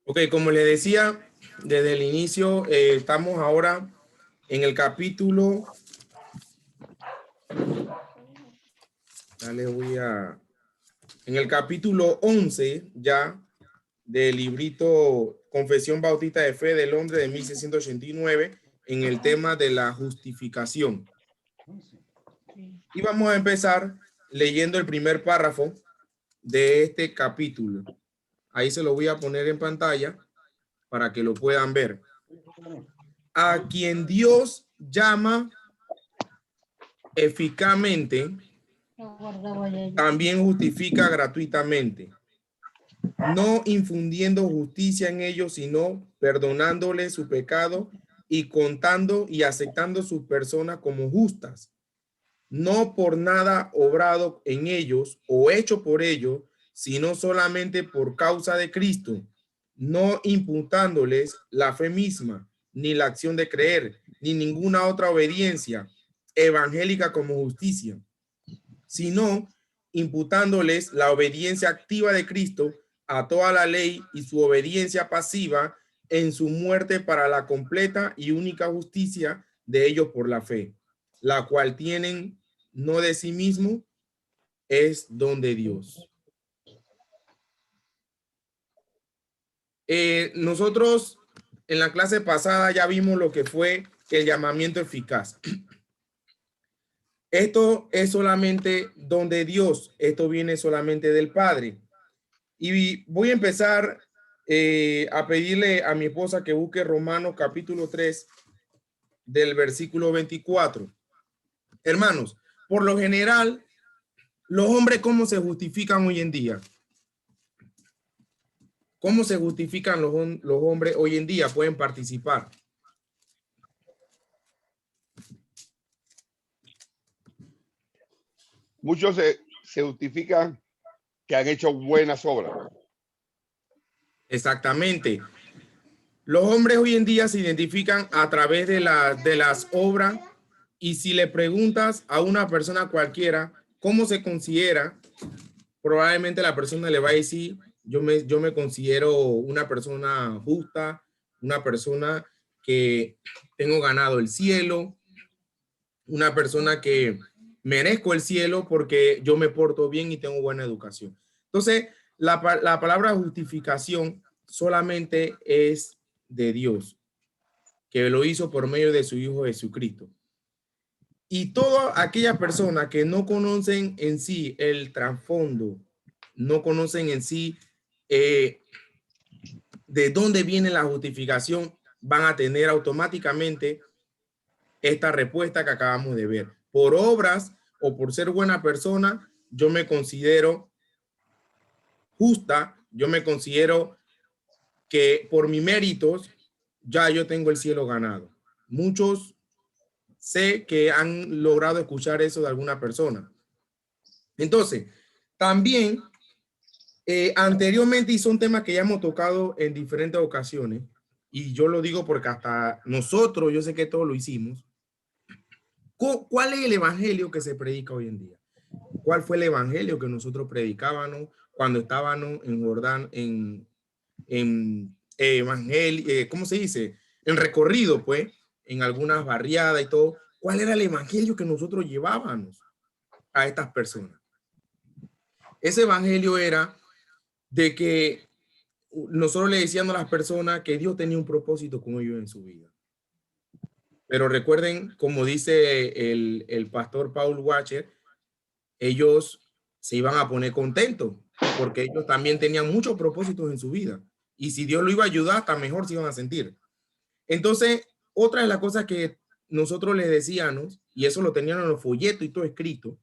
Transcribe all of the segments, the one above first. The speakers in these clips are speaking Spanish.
Ok, como le decía desde el inicio, estamos ahora en el capítulo, en el capítulo 11 ya del librito Confesión Bautista de Fe de Londres de 1689 en el tema de la justificación. Y vamos a empezar leyendo el primer párrafo de este capítulo. Ahí se lo voy a poner en pantalla para que lo puedan ver. A quien Dios llama eficazmente, también justifica gratuitamente, no infundiendo justicia en ellos, sino perdonándoles su pecado y contando y aceptando sus personas como justas, no por nada obrado en ellos o hecho por ellos, sino solamente por causa de Cristo, no imputándoles la fe misma, ni la acción de creer, ni ninguna otra obediencia evangélica como justicia, sino imputándoles la obediencia activa de Cristo a toda la ley y su obediencia pasiva en su muerte para la completa y única justicia de ellos por la fe, la cual tienen no de sí mismo, es don de Dios. Nosotros en la clase pasada ya vimos lo que fue el llamamiento eficaz. Esto es solamente don de Dios, esto viene solamente del Padre. Y voy a empezar a pedirle a mi esposa que busque Romanos capítulo 3 del versículo 24. Hermanos, por lo general, los hombres, ¿cómo se justifican hoy en día? ¿Cómo se justifican los hombres hoy en día? Pueden participar. Muchos se justifican que han hecho buenas obras. Exactamente. Los hombres hoy en día se identifican a través de las obras, y si le preguntas a una persona cualquiera cómo se considera, probablemente la persona le va a decir, yo me considero una persona justa, una persona que tengo ganado el cielo, una persona que merezco el cielo porque yo me porto bien y tengo buena educación. Entonces, la palabra justificación solamente es de Dios, que lo hizo por medio de su Hijo Jesucristo. Y todas aquellas personas que no conocen en sí el trasfondo, no conocen en sí de dónde viene la justificación, van a tener automáticamente esta respuesta que acabamos de ver. Por obras o por ser buena persona, yo me considero justa, yo me considero que por mis méritos ya yo tengo el cielo ganado. Muchos sé que han logrado escuchar eso de alguna persona. Entonces, también anteriormente, y son temas que ya hemos tocado en diferentes ocasiones, y yo lo digo porque hasta nosotros, yo sé que todos lo hicimos. ¿Cuál es el evangelio que se predica hoy en día? ¿Cuál fue el evangelio que nosotros predicábamos cuando estábamos en Jordán, en evangelio, ¿cómo se dice? En recorrido, pues, en algunas barriadas y todo. ¿Cuál era el evangelio que nosotros llevábamos a estas personas? Ese evangelio era de que nosotros le decíamos a las personas que Dios tenía un propósito con ellos en su vida. Pero recuerden, como dice el pastor Paul Washer, ellos se iban a poner contentos porque ellos también tenían muchos propósitos en su vida. Y si Dios lo iba a ayudar, hasta mejor se iban a sentir. Entonces, otra de las cosas que nosotros les decíamos, y eso lo tenían en los folletos y todo escrito,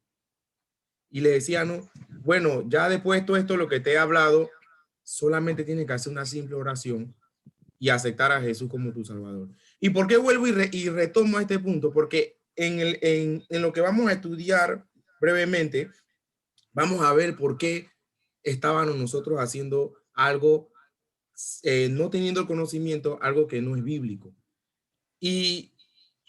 y le decíamos, bueno, ya después de todo esto, lo que te he hablado, solamente tienes que hacer una simple oración y aceptar a Jesús como tu Salvador. ¿Y por qué vuelvo y retomo a este punto? Porque en lo que vamos a estudiar brevemente, vamos a ver por qué estábamos nosotros haciendo algo, no teniendo el conocimiento, algo que no es bíblico. Y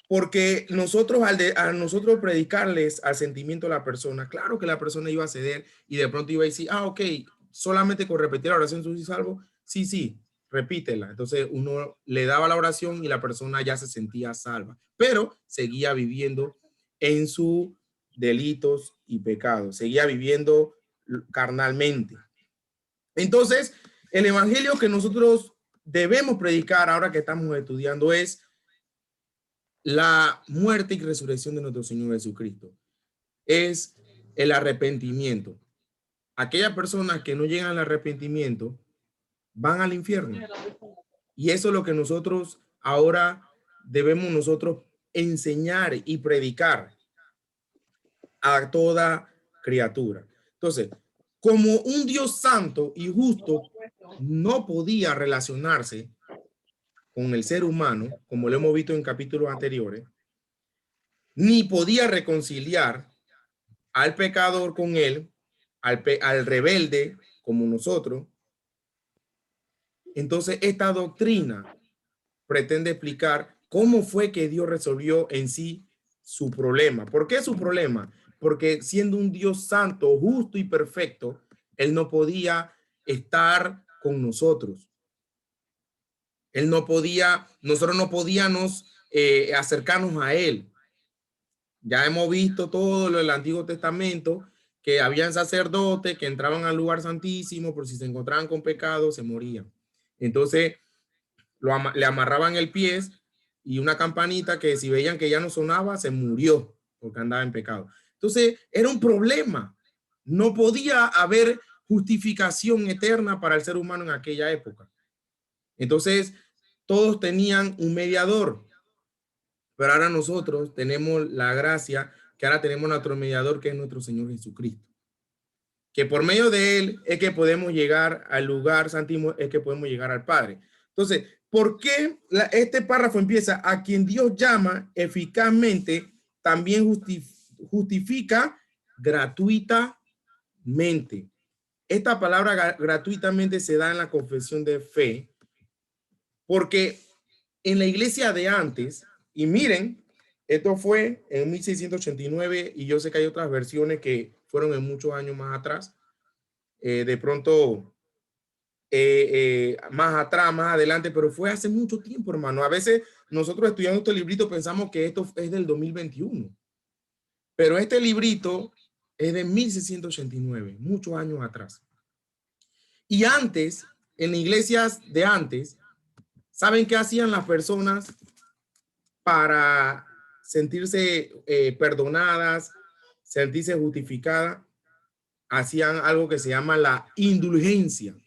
porque nosotros, a nosotros predicarles al sentimiento de la persona, claro que la persona iba a ceder y de pronto iba a decir, ok, solamente con repetir la oración soy salvo. Sí, sí. repítela. Entonces uno le daba la oración y la persona ya se sentía salva, pero seguía viviendo en sus delitos y pecados, seguía viviendo carnalmente. Entonces, el evangelio que nosotros debemos predicar ahora que estamos estudiando es la muerte y resurrección de nuestro Señor Jesucristo. Es el arrepentimiento. Aquellas personas que no llegan al arrepentimiento van al infierno. Y eso es lo que nosotros ahora debemos nosotros enseñar y predicar a toda criatura. Entonces, como un Dios santo y justo no podía relacionarse con el ser humano, como lo hemos visto en capítulos anteriores, ni podía reconciliar al pecador con él, al rebelde como nosotros. Entonces, esta doctrina pretende explicar cómo fue que Dios resolvió en sí su problema. ¿Por qué su problema? Porque siendo un Dios santo, justo y perfecto, Él no podía estar con nosotros. Él no podía, nosotros no podíamos acercarnos a Él. Ya hemos visto todo lo del Antiguo Testamento, que habían sacerdotes que entraban al lugar santísimo, por si se encontraban con pecado, se morían. Entonces, le amarraban el pie y una campanita que si veían que ya no sonaba, se murió porque andaba en pecado. Entonces, era un problema. No podía haber justificación eterna para el ser humano en aquella época. Entonces, todos tenían un mediador, pero ahora nosotros tenemos la gracia que ahora tenemos nuestro mediador, que es nuestro Señor Jesucristo. Que por medio de él es que podemos llegar al lugar santísimo, es que podemos llegar al Padre. Entonces, ¿por qué este párrafo empieza? A quien Dios llama eficazmente, también justifica gratuitamente. Esta palabra gratuitamente se da en la confesión de fe, porque en la iglesia de antes, y miren, esto fue en 1689, y yo sé que hay otras versiones que fueron en muchos años más atrás, de pronto más atrás, más adelante, pero fue hace mucho tiempo, hermano. A veces nosotros estudiando este librito pensamos que esto es del 2021, pero este librito es de 1689, muchos años atrás. Y antes, en iglesias de antes, ¿saben qué hacían las personas para sentirse perdonadas, sentirse justificadas? Hacían algo que se llama la indulgencia.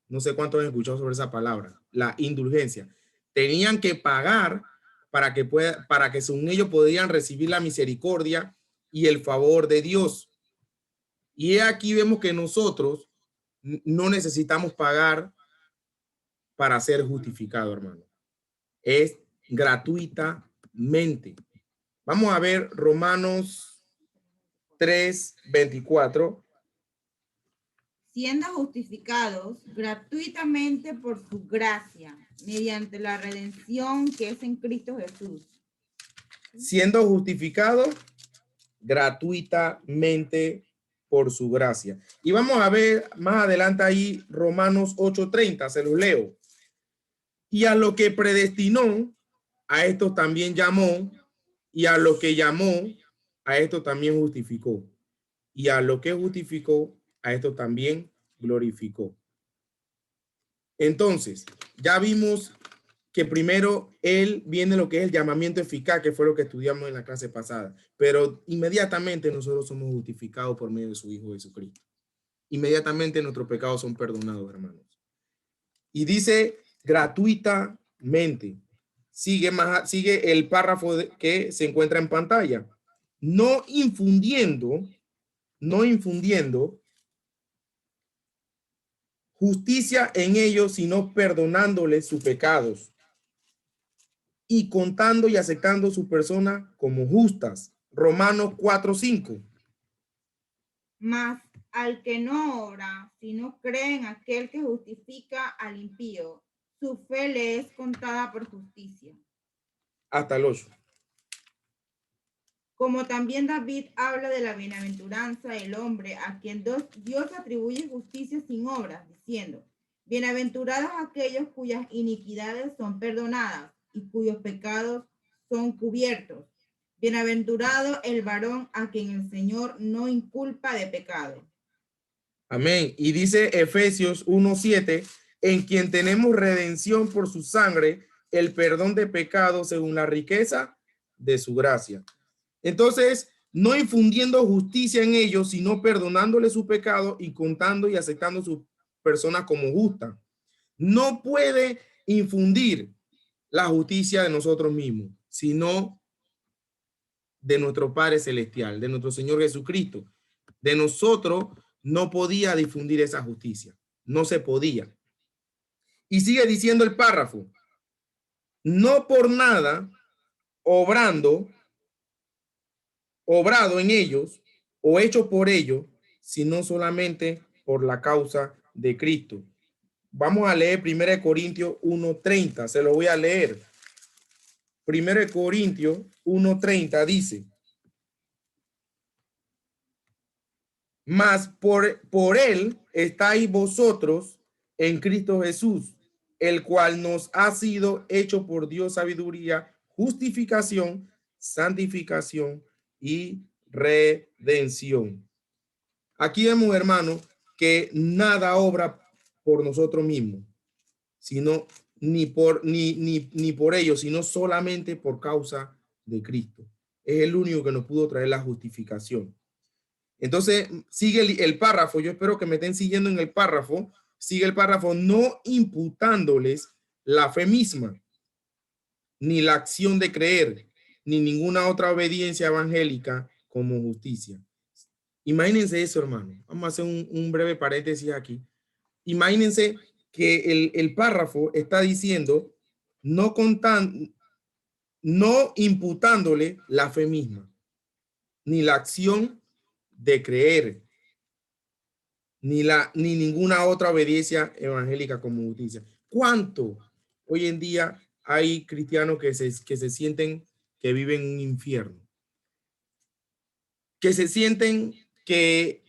No sé cuántos han escuchado sobre esa palabra, la indulgencia. Tenían que pagar para que según ellos podían recibir la misericordia y el favor de Dios. Y aquí vemos que nosotros no necesitamos pagar para ser justificados, hermano. Es gratuitamente. Vamos a ver Romanos 3:24. Siendo justificados gratuitamente por su gracia, mediante la redención que es en Cristo Jesús. Siendo justificados gratuitamente por su gracia. Y vamos a ver más adelante ahí Romanos 8:30, se los leo. Y a lo que predestinó, a estos también llamó, y a lo que llamó, a estos también justificó. Y a lo que justificó, a esto también glorificó. Entonces, ya vimos que primero él viene lo que es el llamamiento eficaz, que fue lo que estudiamos en la clase pasada, pero inmediatamente nosotros somos justificados por medio de su Hijo Jesucristo. Inmediatamente nuestros pecados son perdonados, hermanos. Y dice gratuitamente. Sigue el párrafo que se encuentra en pantalla. No infundiendo justicia en ellos, sino perdonándoles sus pecados y contando y aceptando su persona como justas. Romanos 4:5. Mas al que no obra, sino cree en aquel que justifica al impío, su fe le es contada por justicia. Hasta el 8. Como también David habla de la bienaventuranza del hombre a quien Dios atribuye justicia sin obras, diciendo, Bienaventurados aquellos cuyas iniquidades son perdonadas y cuyos pecados son cubiertos. Bienaventurado el varón a quien el Señor no inculpa de pecado. Amén. Y dice Efesios 1:7, en quien tenemos redención por su sangre, el perdón de pecados según la riqueza de su gracia. Entonces, no infundiendo justicia en ellos, sino perdonándole su pecado y contando y aceptando su persona como justa. No puede infundir la justicia de nosotros mismos, sino de nuestro Padre Celestial, de nuestro Señor Jesucristo. De nosotros no podía difundir esa justicia, no se podía. Y sigue diciendo el párrafo, no por nada obrado en ellos o hecho por ellos, sino solamente por la causa de Cristo. Vamos a leer 1 Corintios 1:30, se lo voy a leer. 1 Corintios 1:30 dice, mas por él estáis vosotros en Cristo Jesús, el cual nos ha sido hecho por Dios sabiduría, justificación, santificación y redención. Aquí vemos, hermanos, que nada obra por nosotros mismos, sino ni por ellos, sino solamente por causa de Cristo. Es el único que nos pudo traer la justificación. Entonces, sigue el párrafo. Yo espero que me estén siguiendo en el párrafo. Sigue el párrafo, no imputándoles la fe misma, ni la acción de creer, ni ninguna otra obediencia evangélica como justicia. Imagínense eso, hermano. Vamos a hacer un breve paréntesis aquí. Imagínense que el párrafo está diciendo no imputándole la fe misma, ni la acción de creer, ni ninguna otra obediencia evangélica como justicia. ¿Cuánto hoy en día hay cristianos que se sienten que viven un infierno? Que se sienten que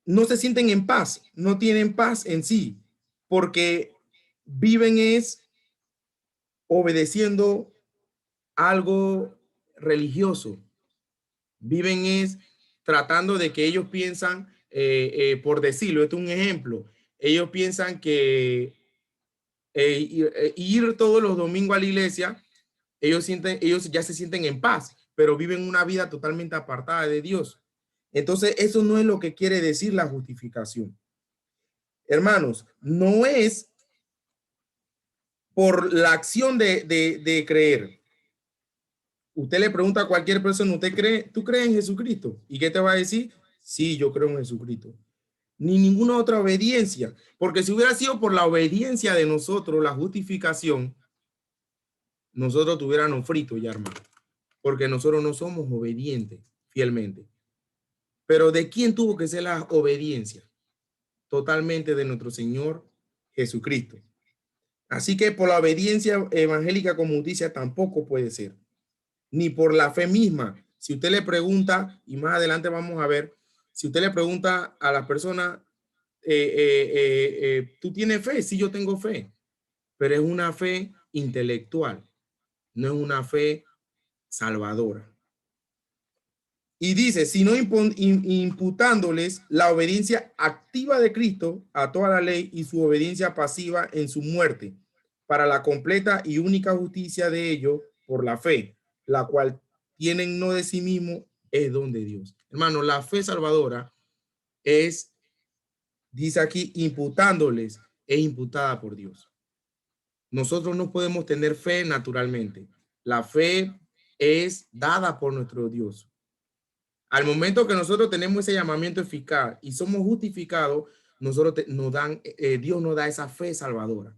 no se sienten en paz, no tienen paz en sí, porque viven es obedeciendo algo religioso. Viven es tratando de que ellos piensan, por decirlo, esto es un ejemplo, ellos piensan que ir todos los domingos a la iglesia, ellos ya se sienten en paz, pero viven una vida totalmente apartada de Dios. Entonces, eso no es lo que quiere decir la justificación. Hermanos, no es por la acción de creer. Usted le pregunta a cualquier persona, ¿tú crees en Jesucristo? ¿Y qué te va a decir? Sí, yo creo en Jesucristo. Ni ninguna otra obediencia, porque si hubiera sido por la obediencia de nosotros, la justificación, nosotros tuviéramos frito ya, hermano, porque nosotros no somos obedientes fielmente. Pero ¿de quién tuvo que ser la obediencia? Totalmente de nuestro Señor Jesucristo. Así que por la obediencia evangélica como justicia tampoco puede ser, ni por la fe misma. Si usted le pregunta, y más adelante vamos a ver, si usted le pregunta a la persona, ¿tú tienes fe? Sí, yo tengo fe, pero es una fe intelectual, no es una fe salvadora. Y dice, sino imputándoles la obediencia activa de Cristo a toda la ley y su obediencia pasiva en su muerte, para la completa y única justicia de ellos por la fe, la cual tienen no de sí mismo, es don de Dios. Hermano, la fe salvadora es, dice aquí, imputándoles, es imputada por Dios. Nosotros no podemos tener fe naturalmente. La fe es dada por nuestro Dios. Al momento que nosotros tenemos ese llamamiento eficaz y somos justificados, Dios nos da esa fe salvadora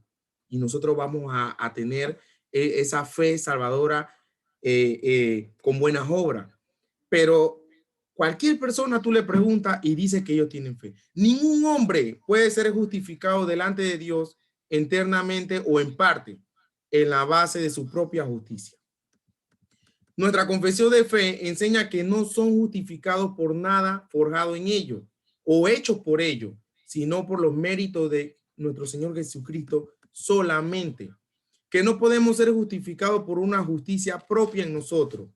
y nosotros vamos a tener esa fe salvadora con buenas obras. Pero cualquier persona tú le preguntas y dice que ellos tienen fe. Ningún hombre puede ser justificado delante de Dios internamente o en parte en la base de su propia justicia. Nuestra confesión de fe enseña que no son justificados por nada forjado en ellos o hechos por ellos, sino por los méritos de nuestro Señor Jesucristo solamente, que no podemos ser justificados por una justicia propia en nosotros.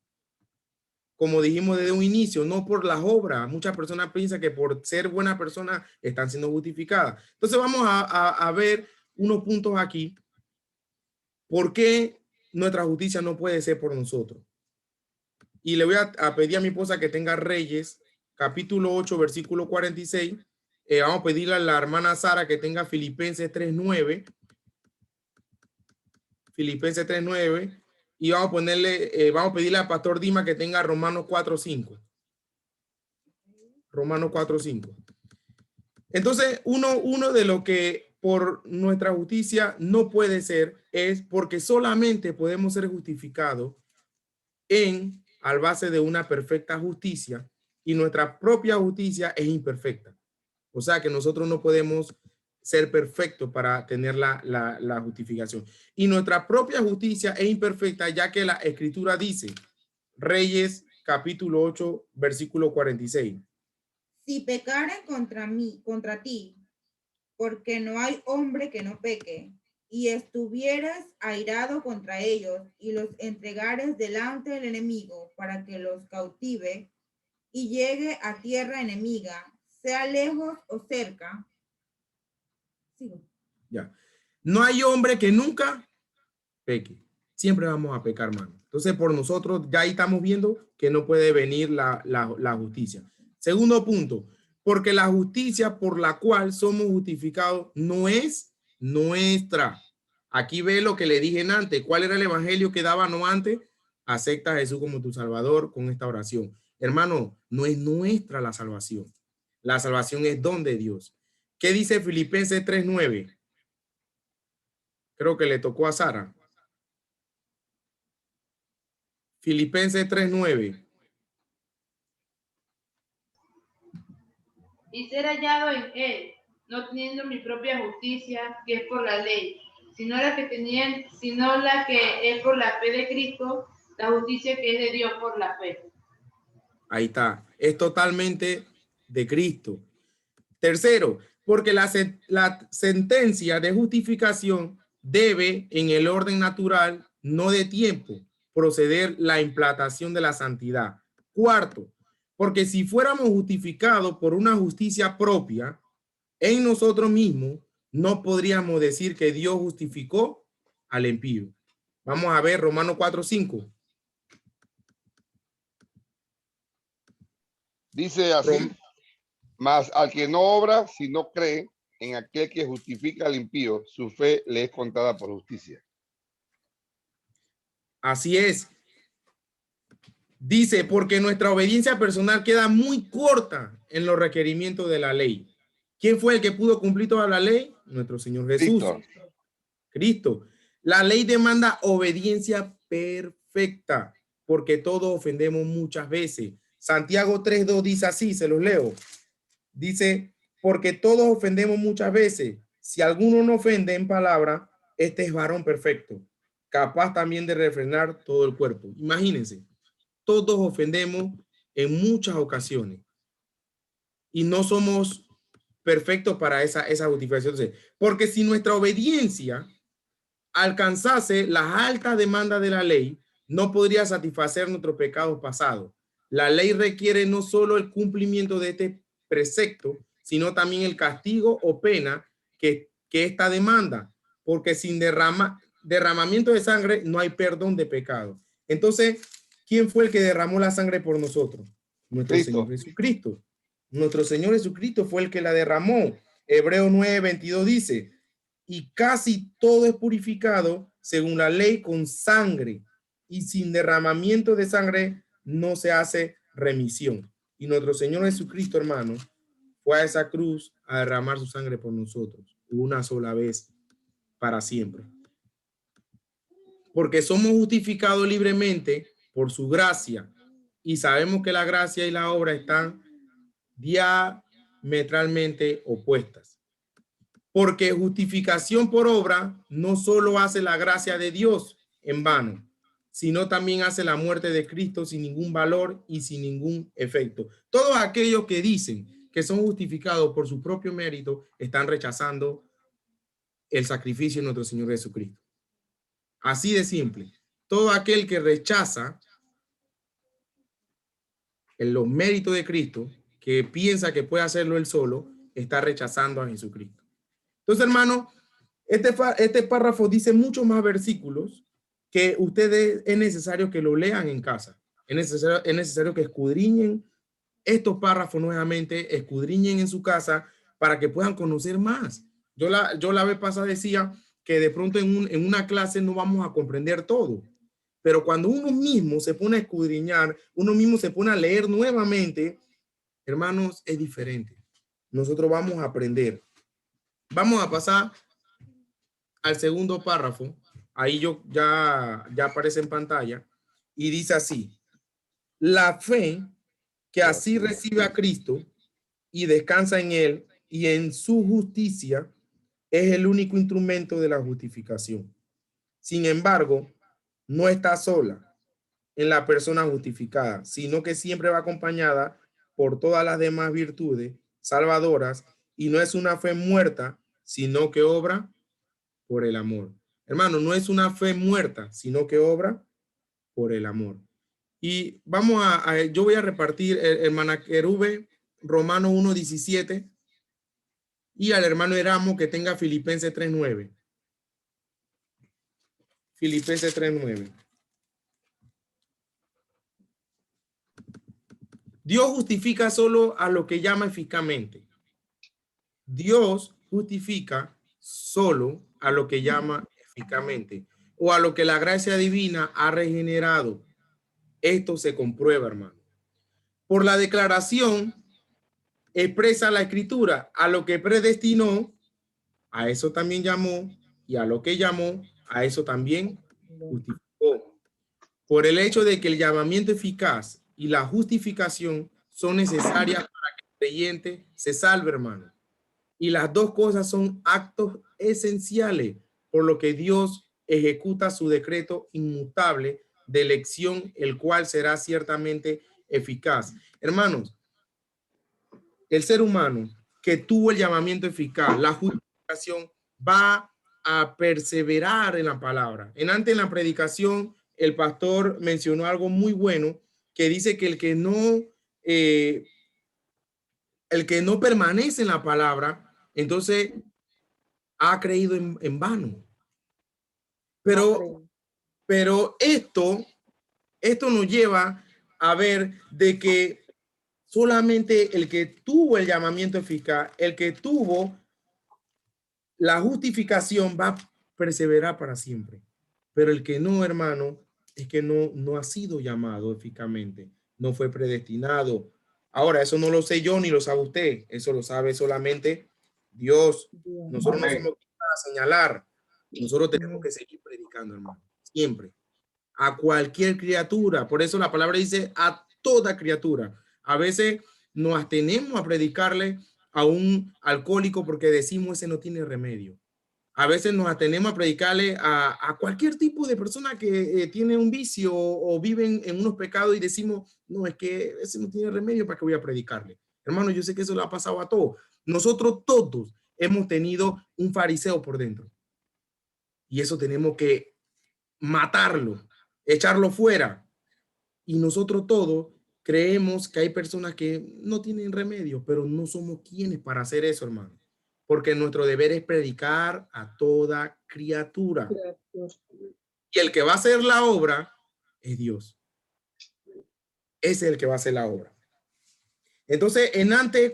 Como dijimos desde un inicio, no por las obras. Muchas personas piensan que por ser buena persona están siendo justificadas. Entonces vamos a ver unos puntos aquí. ¿Por qué nuestra justicia no puede ser por nosotros? Y le voy a pedir a mi esposa que tenga Reyes, capítulo 8, versículo 46. Vamos a pedirle a la hermana Sara que tenga Filipenses 3:9. Filipenses 3:9. Y vamos a ponerle, vamos a pedirle al pastor Dima que tenga Romanos 4:5. Romanos 4:5. Entonces, uno de lo que por nuestra justicia no puede ser es porque solamente podemos ser justificados al base de una perfecta justicia, y nuestra propia justicia es imperfecta. O sea que nosotros no podemos ser perfectos para tener la justificación. Y nuestra propia justicia es imperfecta, ya que la Escritura dice, Reyes capítulo 8, versículo 46. Si pecaren contra ti, porque no hay hombre que no peque, y estuvieras airado contra ellos, y los entregares delante del enemigo para que los cautive, y llegue a tierra enemiga, sea lejos o cerca. Sigo. Ya. No hay hombre que nunca peque. Siempre vamos a pecar, hermano. Entonces, por nosotros, ya ahí estamos viendo que no puede venir la justicia. Segundo punto, porque la justicia por la cual somos justificados no es nuestra. Aquí ve lo que le dije antes. ¿Cuál era el evangelio que daba no antes? Acepta a Jesús como tu Salvador con esta oración. Hermano, no es nuestra la salvación. La salvación es don de Dios. ¿Qué dice Filipenses 3:9? Creo que le tocó a Sara. Filipenses 3:9. Y ser hallado en él, no teniendo mi propia justicia, que es por la ley, sino la que es por la fe de Cristo, la justicia que es de Dios por la fe. Ahí está. Es totalmente de Cristo. Tercero, porque la sentencia de justificación debe, en el orden natural, no de tiempo, proceder la implantación de la santidad. Cuarto, porque si fuéramos justificados por una justicia propia en nosotros mismos, no podríamos decir que Dios justificó al impío. Vamos a ver Romanos 4:5. Dice así, mas al que no obra, si no cree en aquel que justifica al impío, su fe le es contada por justicia. Así es. Dice, porque nuestra obediencia personal queda muy corta en los requerimientos de la ley. ¿Quién fue el que pudo cumplir toda la ley? Nuestro Señor Jesús. Cristo. La ley demanda obediencia perfecta, porque todos ofendemos muchas veces. Santiago 3:2 dice así, se los leo. Dice, porque todos ofendemos muchas veces. Si alguno no ofende en palabra, este es varón perfecto, capaz también de refrenar todo el cuerpo. Imagínense. Todos ofendemos en muchas ocasiones y no somos perfectos para esa justificación. Porque si nuestra obediencia alcanzase las altas demandas de la ley, no podría satisfacer nuestros pecados pasados. La ley requiere no solo el cumplimiento de este precepto, sino también el castigo o pena que esta demanda, porque sin derramamiento de sangre no hay perdón de pecado. Entonces, ¿quién fue el que derramó la sangre por nosotros? Nuestro Señor Jesucristo. Nuestro Señor Jesucristo fue el que la derramó. Hebreos 9:22 dice, y casi todo es purificado según la ley con sangre, y sin derramamiento de sangre no se hace remisión. Y nuestro Señor Jesucristo, hermano, fue a esa cruz a derramar su sangre por nosotros, una sola vez, para siempre. Porque somos justificados libremente por su gracia, y sabemos que la gracia y la obra están diametralmente opuestas. Porque justificación por obra no solo hace la gracia de Dios en vano, sino también hace la muerte de Cristo sin ningún valor y sin ningún efecto. Todos aquellos que dicen que son justificados por su propio mérito están rechazando el sacrificio de nuestro Señor Jesucristo. Así de simple. Todo aquel que rechaza en los méritos de Cristo, que piensa que puede hacerlo él solo, está rechazando a Jesucristo. Entonces, hermano, este párrafo dice muchos más versículos que ustedes es necesario que lo lean en casa. Es necesario que escudriñen estos párrafos nuevamente, escudriñen en su casa para que puedan conocer más. Yo la vez pasada decía que de pronto en una clase no vamos a comprender todo, pero cuando uno mismo se pone a escudriñar, uno mismo se pone a leer nuevamente, hermanos, es diferente. Nosotros vamos a aprender. Vamos a pasar al segundo párrafo. Ahí ya aparece en pantalla y dice así: la fe que así recibe a Cristo y descansa en él y en su justicia es el único instrumento de la justificación. Sin embargo, no está sola en la persona justificada, sino que siempre va acompañada por todas las demás virtudes salvadoras, y no es una fe muerta, sino que obra por el amor. Hermano, no es una fe muerta, sino que obra por el amor. Y vamos yo voy a repartir el hermana Querube, Romano 1:17, y al hermano Eramo que tenga Filipenses 3:9. Filipenses 3:9. Dios justifica solo a lo que llama eficazmente. Dios justifica solo a lo que llama eficazmente, o a lo que la gracia divina ha regenerado. Esto se comprueba, hermano, por la declaración expresa la Escritura: a lo que predestinó, a eso también llamó, y a lo que llamó, a eso también justificó. Por el hecho de que el llamamiento eficaz y la justificación son necesarias para que el creyente se salve, hermano. Y las dos cosas son actos esenciales, por lo que Dios ejecuta su decreto inmutable de elección, el cual será ciertamente eficaz. Hermanos, el ser humano que tuvo el llamamiento eficaz, la justificación, va a perseverar en la palabra. En la predicación, el pastor mencionó algo muy bueno, que dice que el que no permanece en la palabra, entonces ha creído en vano. Pero esto nos lleva a ver de que solamente el que tuvo el llamamiento eficaz, el que tuvo la justificación, va a perseverar para siempre. Pero el que no, hermano, es que no ha sido llamado eficazmente, no fue predestinado. Ahora, eso no lo sé yo ni lo sabe usted, eso lo sabe solamente Dios. Nosotros no somos para señalar, nosotros tenemos que seguir predicando, hermano, siempre, a cualquier criatura. Por eso la palabra dice a toda criatura. A veces nos abstenemos a predicarle a un alcohólico porque decimos ese no tiene remedio. A veces nos atenemos a predicarle a cualquier tipo de persona que tiene un vicio o viven en unos pecados y decimos, no, es que ese no tiene remedio, ¿para qué voy a predicarle? Hermano, yo sé que eso le ha pasado a todos. Nosotros todos hemos tenido un fariseo por dentro. Y eso tenemos que matarlo, echarlo fuera. Y nosotros todos creemos que hay personas que no tienen remedio, pero no somos quienes para hacer eso, hermano. Porque nuestro deber es predicar a toda criatura. Y el que va a hacer la obra es Dios. Ese es el que va a hacer la obra. Entonces,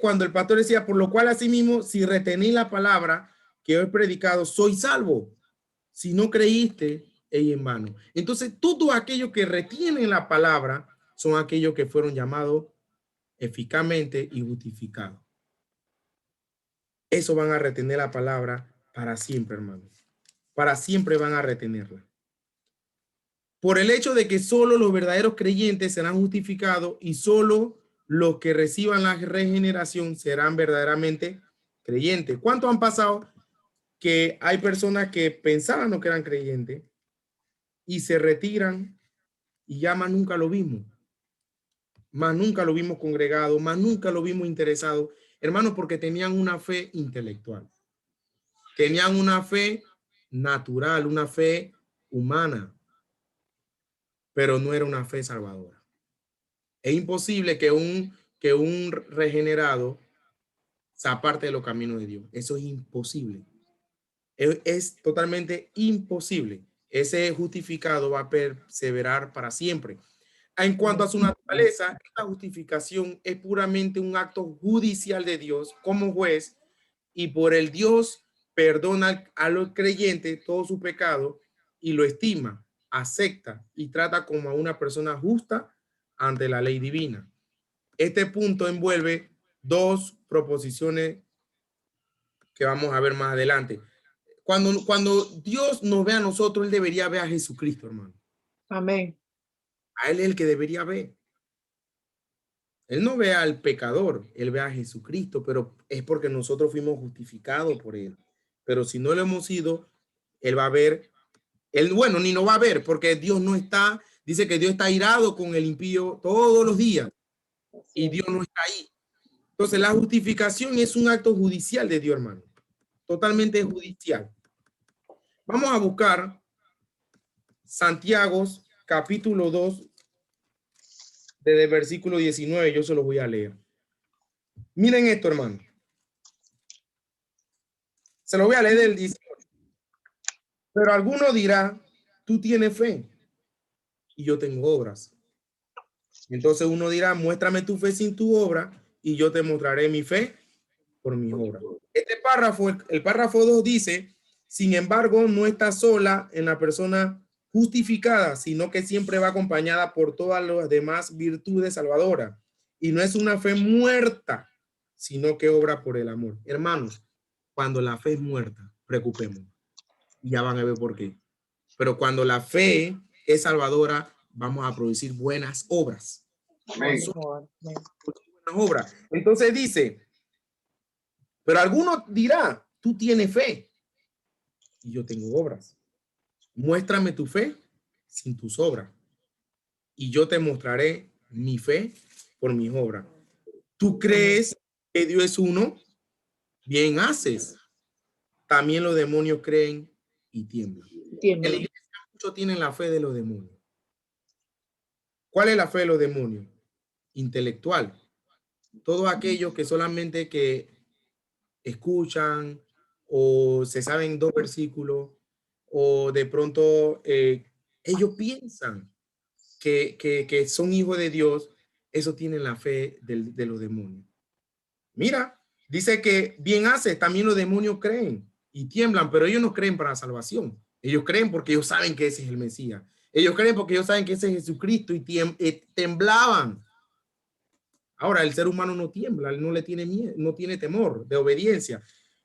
cuando el pastor decía, por lo cual asimismo, si retení la palabra que he predicado, soy salvo. Si no creíste, es en vano. Entonces, todos aquellos que retienen la palabra son aquellos que fueron llamados eficazmente y justificados. Eso van a retener la palabra para siempre, hermanos. Para siempre van a retenerla. Por el hecho de que solo los verdaderos creyentes serán justificados y solo los que reciban la regeneración serán verdaderamente creyentes. ¿Cuántos han pasado que hay personas que pensaban que eran creyentes y se retiran y ya más nunca lo vimos? Más nunca lo vimos congregado, más nunca lo vimos interesado, hermanos, porque tenían una fe intelectual. Tenían una fe natural, una fe humana, pero no era una fe salvadora. Es imposible que un regenerado se aparte de los caminos de Dios. Eso es imposible. Es totalmente imposible. Ese justificado va a perseverar para siempre. En cuanto a su naturaleza, esta justificación es puramente un acto judicial de Dios como juez, y por el Dios perdona a los creyentes todo su pecado y lo estima, acepta y trata como a una persona justa ante la ley divina. Este punto envuelve dos proposiciones que vamos a ver más adelante. Cuando Dios nos ve a nosotros, Él debería ver a Jesucristo, hermano. Amén. A Él es el que debería ver. Él no ve al pecador, Él ve a Jesucristo, pero es porque nosotros fuimos justificados por Él. Pero si no lo hemos sido, Él va a ver, bueno, ni no va a ver, porque Dios no está, dice que Dios está irado con el impío todos los días, y Dios no está ahí. Entonces la justificación es un acto judicial de Dios, hermano. Totalmente judicial. Vamos a buscar Santiago, capítulo 2, desde el versículo 19, yo se lo voy a leer. Miren esto, hermano. Se lo voy a leer del 18. Pero alguno dirá, tú tienes fe y yo tengo obras. Entonces uno dirá, muéstrame tu fe sin tu obra y yo te mostraré mi fe por mis obras. Este párrafo, el párrafo 2 dice, sin embargo, no está sola en la persona justificada, sino que siempre va acompañada por todas las demás virtudes salvadoras. Y no es una fe muerta, sino que obra por el amor. Hermanos, cuando la fe es muerta, preocupemos. Ya van a ver por qué. Pero cuando la fe es salvadora, vamos a producir buenas obras. Amén. Buenas obras. Entonces dice, pero alguno dirá, tú tienes fe y yo tengo obras. Muéstrame tu fe sin tus obras y yo te mostraré mi fe por mis obras. ¿Tú crees que Dios es uno? Bien haces. También los demonios creen y tiemblan. En la iglesia muchos tienen la fe de los demonios. ¿Cuál es la fe de los demonios? Intelectual. Todos aquellos que solamente que escuchan o se saben 2 versículos o de pronto ellos piensan que son hijos de Dios, eso tienen la fe de los demonios. Mira, dice que bien hace, también los demonios creen y tiemblan, pero ellos no creen para salvación. Ellos creen porque ellos saben que ese es el Mesías. Ellos creen porque ellos saben que ese es Jesucristo y temblaban. Ahora, el ser humano no tiembla, no le tiene miedo, no tiene temor de obediencia.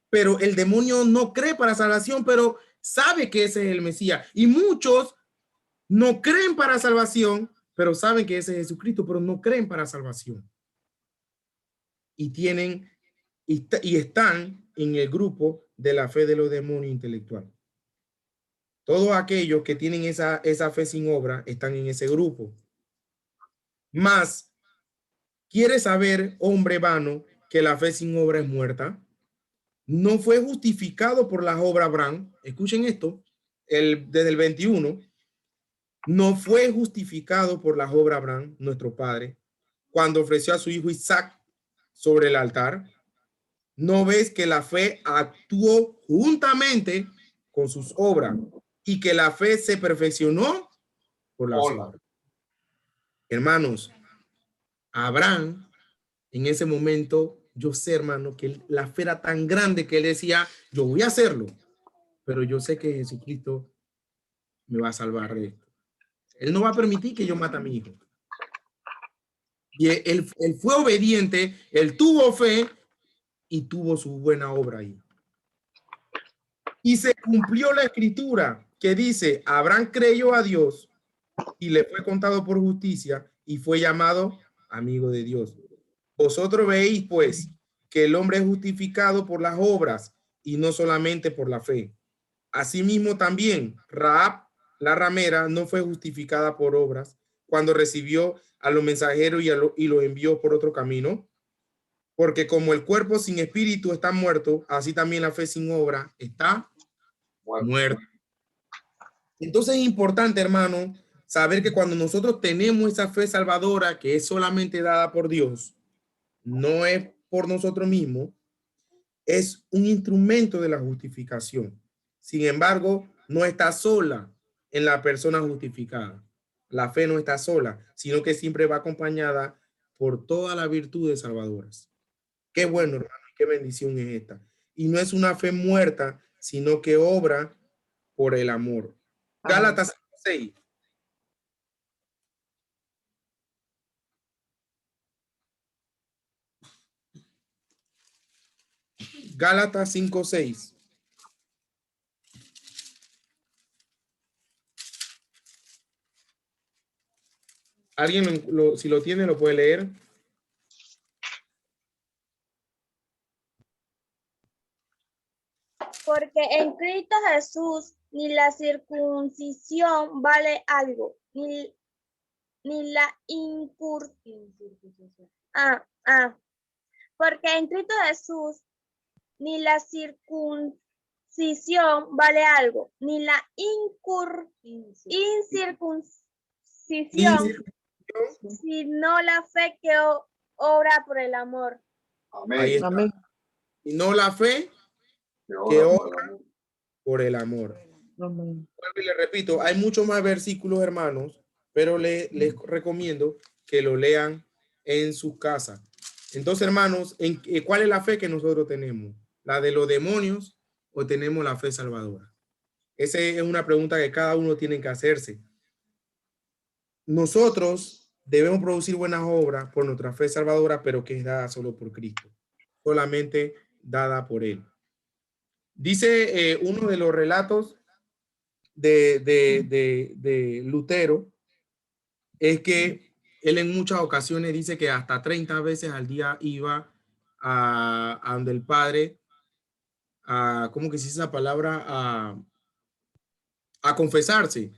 Pero el demonio no cree para salvación, pero sabe que ese es el Mesías. Y muchos no creen para salvación, pero saben que ese es Jesucristo, pero no creen para salvación. Y tienen y están en el grupo de la fe de los demonios intelectual. Todos aquellos que tienen esa fe sin obra están en ese grupo. Más, ¿quieres saber, hombre vano, que la fe sin obra es muerta? No fue justificado por las obras Abraham. Escuchen esto, desde el 21. No fue justificado por las obras Abraham, nuestro padre, cuando ofreció a su hijo Isaac sobre el altar. ¿No ves que la fe actuó juntamente con sus obras y que la fe se perfeccionó por las obras? Hermanos, Abraham, en ese momento, yo sé, hermano, que la fe era tan grande que él decía, yo voy a hacerlo, pero yo sé que Jesucristo me va a salvar de esto. Él no va a permitir que yo mate a mi hijo. Y él fue obediente, él tuvo fe y tuvo su buena obra ahí. Y se cumplió la escritura que dice, Abraham creyó a Dios y le fue contado por justicia y fue llamado amigo de Dios. Vosotros veis, pues, que el hombre es justificado por las obras y no solamente por la fe. Asimismo también, Rahab, la ramera, no fue justificada por obras cuando recibió a los mensajeros y los envió por otro camino. Porque como el cuerpo sin espíritu está muerto, así también la fe sin obra está muerta. Entonces es importante, hermano, saber que cuando nosotros tenemos esa fe salvadora que es solamente dada por Dios, no es por nosotros mismos, es un instrumento de la justificación. Sin embargo, no está sola en la persona justificada. La fe no está sola, sino que siempre va acompañada por todas las virtudes salvadoras. Qué bueno, hermano, qué bendición es esta. Y no es una fe muerta, sino que obra por el amor. Gálatas 6. Gálatas 5:6. ¿Alguien si lo tiene, lo puede leer? Porque en Cristo Jesús ni la circuncisión vale algo, ni la porque en Cristo Jesús ni la circuncisión vale algo, ni la incircuncisión, sino la fe que obra por el amor. Ahí está. Amén. Y no la fe que obra por el amor. Amén. Y le repito, hay muchos más versículos, hermanos, pero les recomiendo que lo lean en sus casas. Entonces, hermanos, ¿cuál es la fe que nosotros tenemos? ¿La de los demonios o tenemos la fe salvadora? Esa es una pregunta que cada uno tiene que hacerse. Nosotros debemos producir buenas obras por nuestra fe salvadora, pero que es dada solo por Cristo, solamente dada por Él. Dice uno de los relatos de Lutero, es que él en muchas ocasiones dice que hasta 30 veces al día iba a donde el Padre, ¿cómo que se dice esa palabra? A confesarse,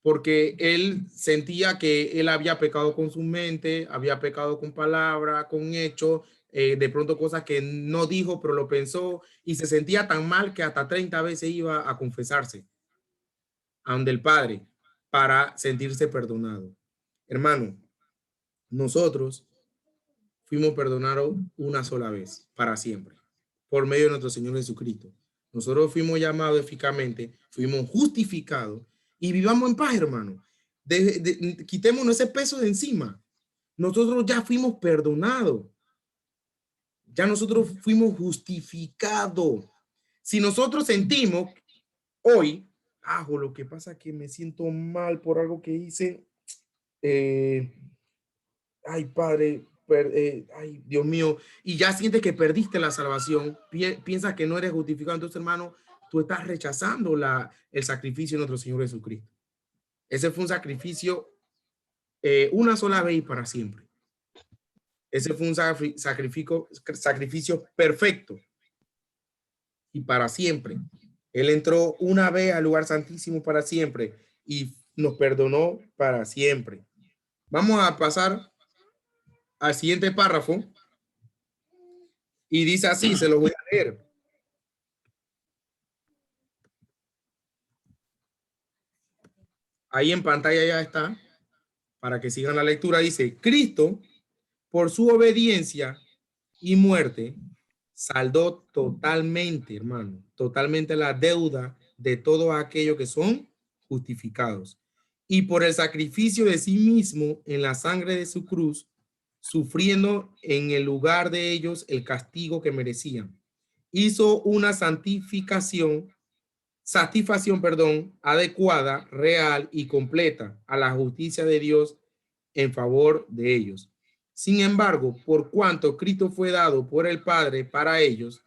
porque él sentía que él había pecado con su mente, había pecado con palabra, con hecho, de pronto cosas que no dijo, pero lo pensó, y se sentía tan mal que hasta 30 veces iba a confesarse a donde el Padre para sentirse perdonado. Hermano, nosotros fuimos perdonados una sola vez, para siempre, por medio de nuestro Señor Jesucristo. Nosotros fuimos llamados eficazmente, fuimos justificados y vivamos en paz, hermano. Quitémonos ese peso de encima. Nosotros ya fuimos perdonados. Ya nosotros fuimos justificados. Si nosotros sentimos hoy, lo que pasa es que me siento mal por algo que hice, ay, Padre, ay, Dios mío, y ya sientes que perdiste la salvación, piensas que no eres justificado, entonces, hermano, tú estás rechazando el sacrificio de nuestro Señor Jesucristo. Ese fue un sacrificio una sola vez y para siempre. Ese fue un sacrificio perfecto y para siempre. Él entró una vez al lugar santísimo para siempre y nos perdonó para siempre. Vamos a pasar al siguiente párrafo y dice así, se lo voy a leer. Ahí en pantalla ya está, para que sigan la lectura. Dice, Cristo, por su obediencia y muerte, saldó totalmente, hermano, totalmente la deuda de todos aquellos que son justificados. Y por el sacrificio de sí mismo en la sangre de su cruz, sufriendo en el lugar de ellos el castigo que merecían, hizo una satisfacción, adecuada, real y completa a la justicia de Dios en favor de ellos. Sin embargo, por cuanto Cristo fue dado por el Padre para ellos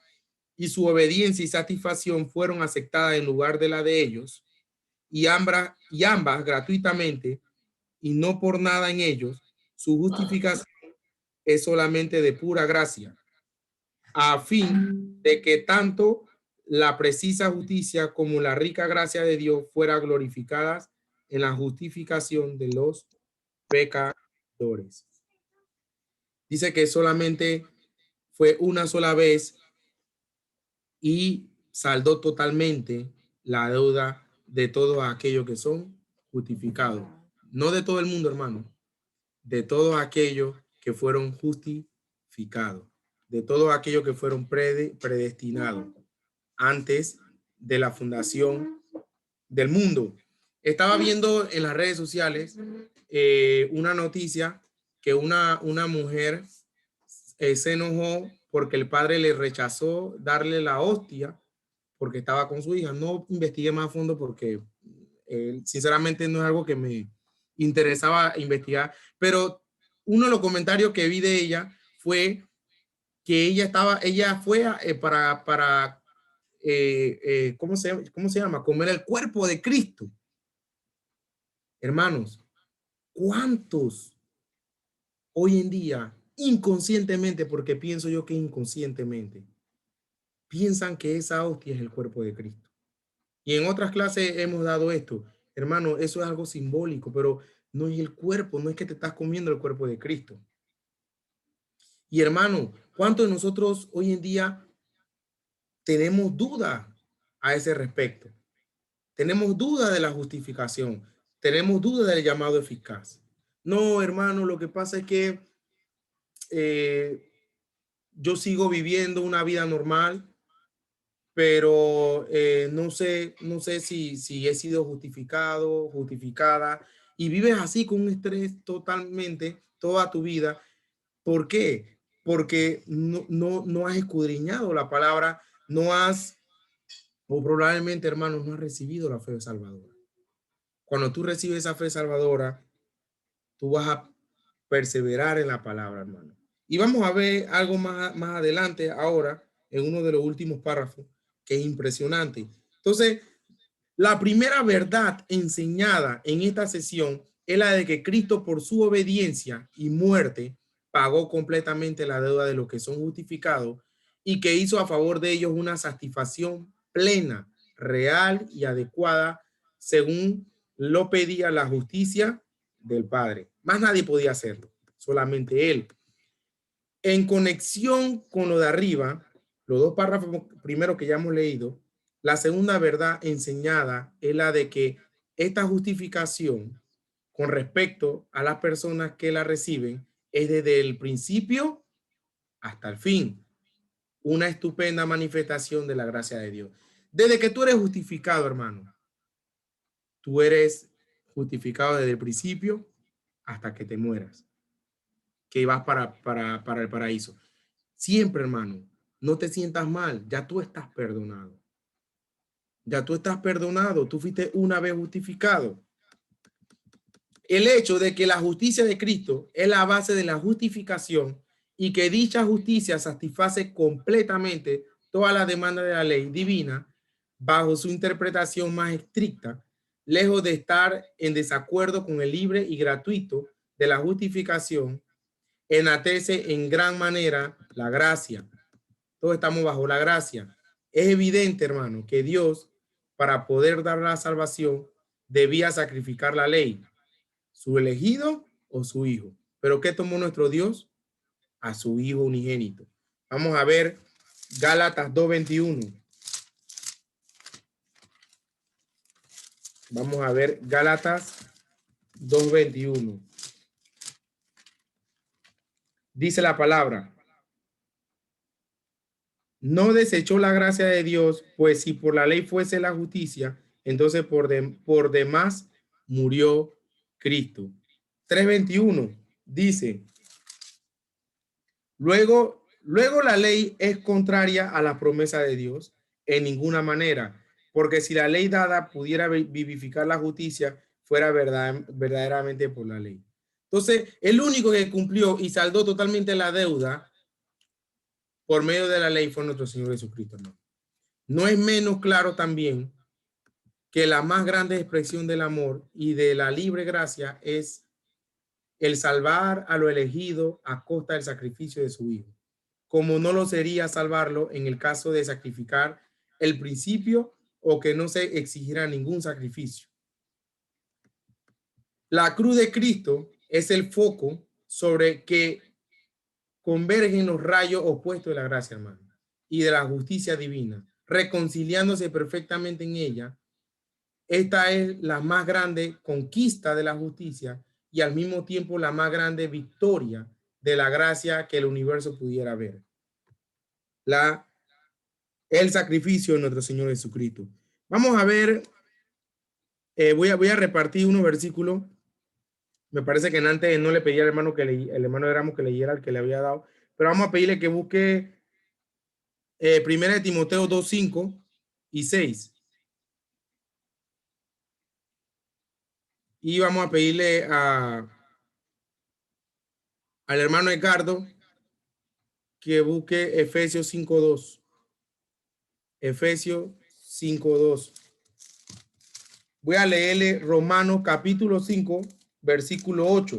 y su obediencia y satisfacción fueron aceptadas en lugar de la de ellos, y ambas gratuitamente y no por nada en ellos, su justificación es solamente de pura gracia, a fin de que tanto la precisa justicia como la rica gracia de Dios fueran glorificadas en la justificación de los pecadores. Dice que solamente fue una sola vez y saldó totalmente la deuda de todos aquellos que son justificados. No de todo el mundo, hermano, de todos aquellos que fueron justificados, de todos aquellos que fueron predestinados antes de la fundación del mundo. Estaba viendo en las redes sociales una noticia que una mujer se enojó porque el padre le rechazó darle la hostia porque estaba con su hija. No investigué más a fondo porque sinceramente no es algo que me interesaba investigar, pero uno de los comentarios que vi de ella fue que ella fue para ¿cómo se llama? Comer el cuerpo de Cristo. Hermanos, ¿cuántos hoy en día inconscientemente, porque pienso yo que inconscientemente, piensan que esa hostia es el cuerpo de Cristo? Y en otras clases hemos dado esto. Hermano, eso es algo simbólico, pero no es el cuerpo, no es que te estás comiendo el cuerpo de Cristo. Y hermano, ¿cuántos de nosotros hoy en día tenemos duda a ese respecto? Tenemos duda de la justificación. Tenemos duda del llamado eficaz. No, hermano, lo que pasa es que yo sigo viviendo una vida normal, pero no sé si he sido justificada, y vives así con un estrés totalmente toda tu vida. ¿Por qué? Porque no has escudriñado la palabra, o probablemente, hermanos, no has recibido la fe salvadora. Cuando tú recibes esa fe salvadora, tú vas a perseverar en la palabra, hermano. Y vamos a ver algo más adelante ahora, en uno de los últimos párrafos, que es impresionante. Entonces, la primera verdad enseñada en esta sesión es la de que Cristo, por su obediencia y muerte, pagó completamente la deuda de los que son justificados y que hizo a favor de ellos una satisfacción plena, real y adecuada, según lo pedía la justicia del Padre. Más nadie podía hacerlo, solamente Él. En conexión con lo de arriba, los dos párrafos primeros que ya hemos leído, la segunda verdad enseñada es la de que esta justificación con respecto a las personas que la reciben es desde el principio hasta el fin. Una estupenda manifestación de la gracia de Dios. Desde que tú eres justificado, hermano, tú eres justificado desde el principio hasta que te mueras, que vas para el paraíso. Siempre, hermano, no te sientas mal, ya tú estás perdonado. Ya tú estás perdonado, tú fuiste una vez justificado. El hecho de que la justicia de Cristo es la base de la justificación y que dicha justicia satisface completamente todas las demandas de la ley divina bajo su interpretación más estricta, lejos de estar en desacuerdo con el libre y gratuito de la justificación, enaltece en gran manera la gracia. Todos estamos bajo la gracia. Es evidente, hermano, que Dios, para poder dar la salvación, debía sacrificar la ley, su elegido o su hijo. ¿Pero qué tomó nuestro Dios? A su hijo unigénito. Vamos a ver Gálatas 2:21. Vamos a ver Gálatas 2:21. Dice la palabra: no desechó la gracia de Dios, pues si por la ley fuese la justicia, entonces por demás murió Cristo. 3:21 dice: luego la ley es contraria a la promesa de Dios en ninguna manera, porque si la ley dada pudiera vivificar la justicia, fuera verdaderamente por la ley. Entonces, el único que cumplió y saldó totalmente la deuda por medio de la ley fue nuestro Señor Jesucristo, hermano. No es menos claro también que la más grande expresión del amor y de la libre gracia es el salvar a lo elegido a costa del sacrificio de su hijo, como no lo sería salvarlo en el caso de sacrificar el principio o que no se exigiera ningún sacrificio. La cruz de Cristo es el foco sobre que convergen los rayos opuestos de la gracia, hermano, y de la justicia divina, reconciliándose perfectamente en ella. Esta es la más grande conquista de la justicia y al mismo tiempo la más grande victoria de la gracia que el universo pudiera ver. El sacrificio de nuestro Señor Jesucristo. Vamos a ver, voy a repartir unos versículos. Me parece que antes no le pedí al hermano el hermano Erasmo que leyera el que le había dado, pero vamos a pedirle que busque 1 de Timoteo 2, 5 y 6. Y vamos a pedirle al hermano Edgardo que busque Efesios 5, 2. Efesios 5, 2. Voy a leerle Romanos capítulo 5, versículo 8.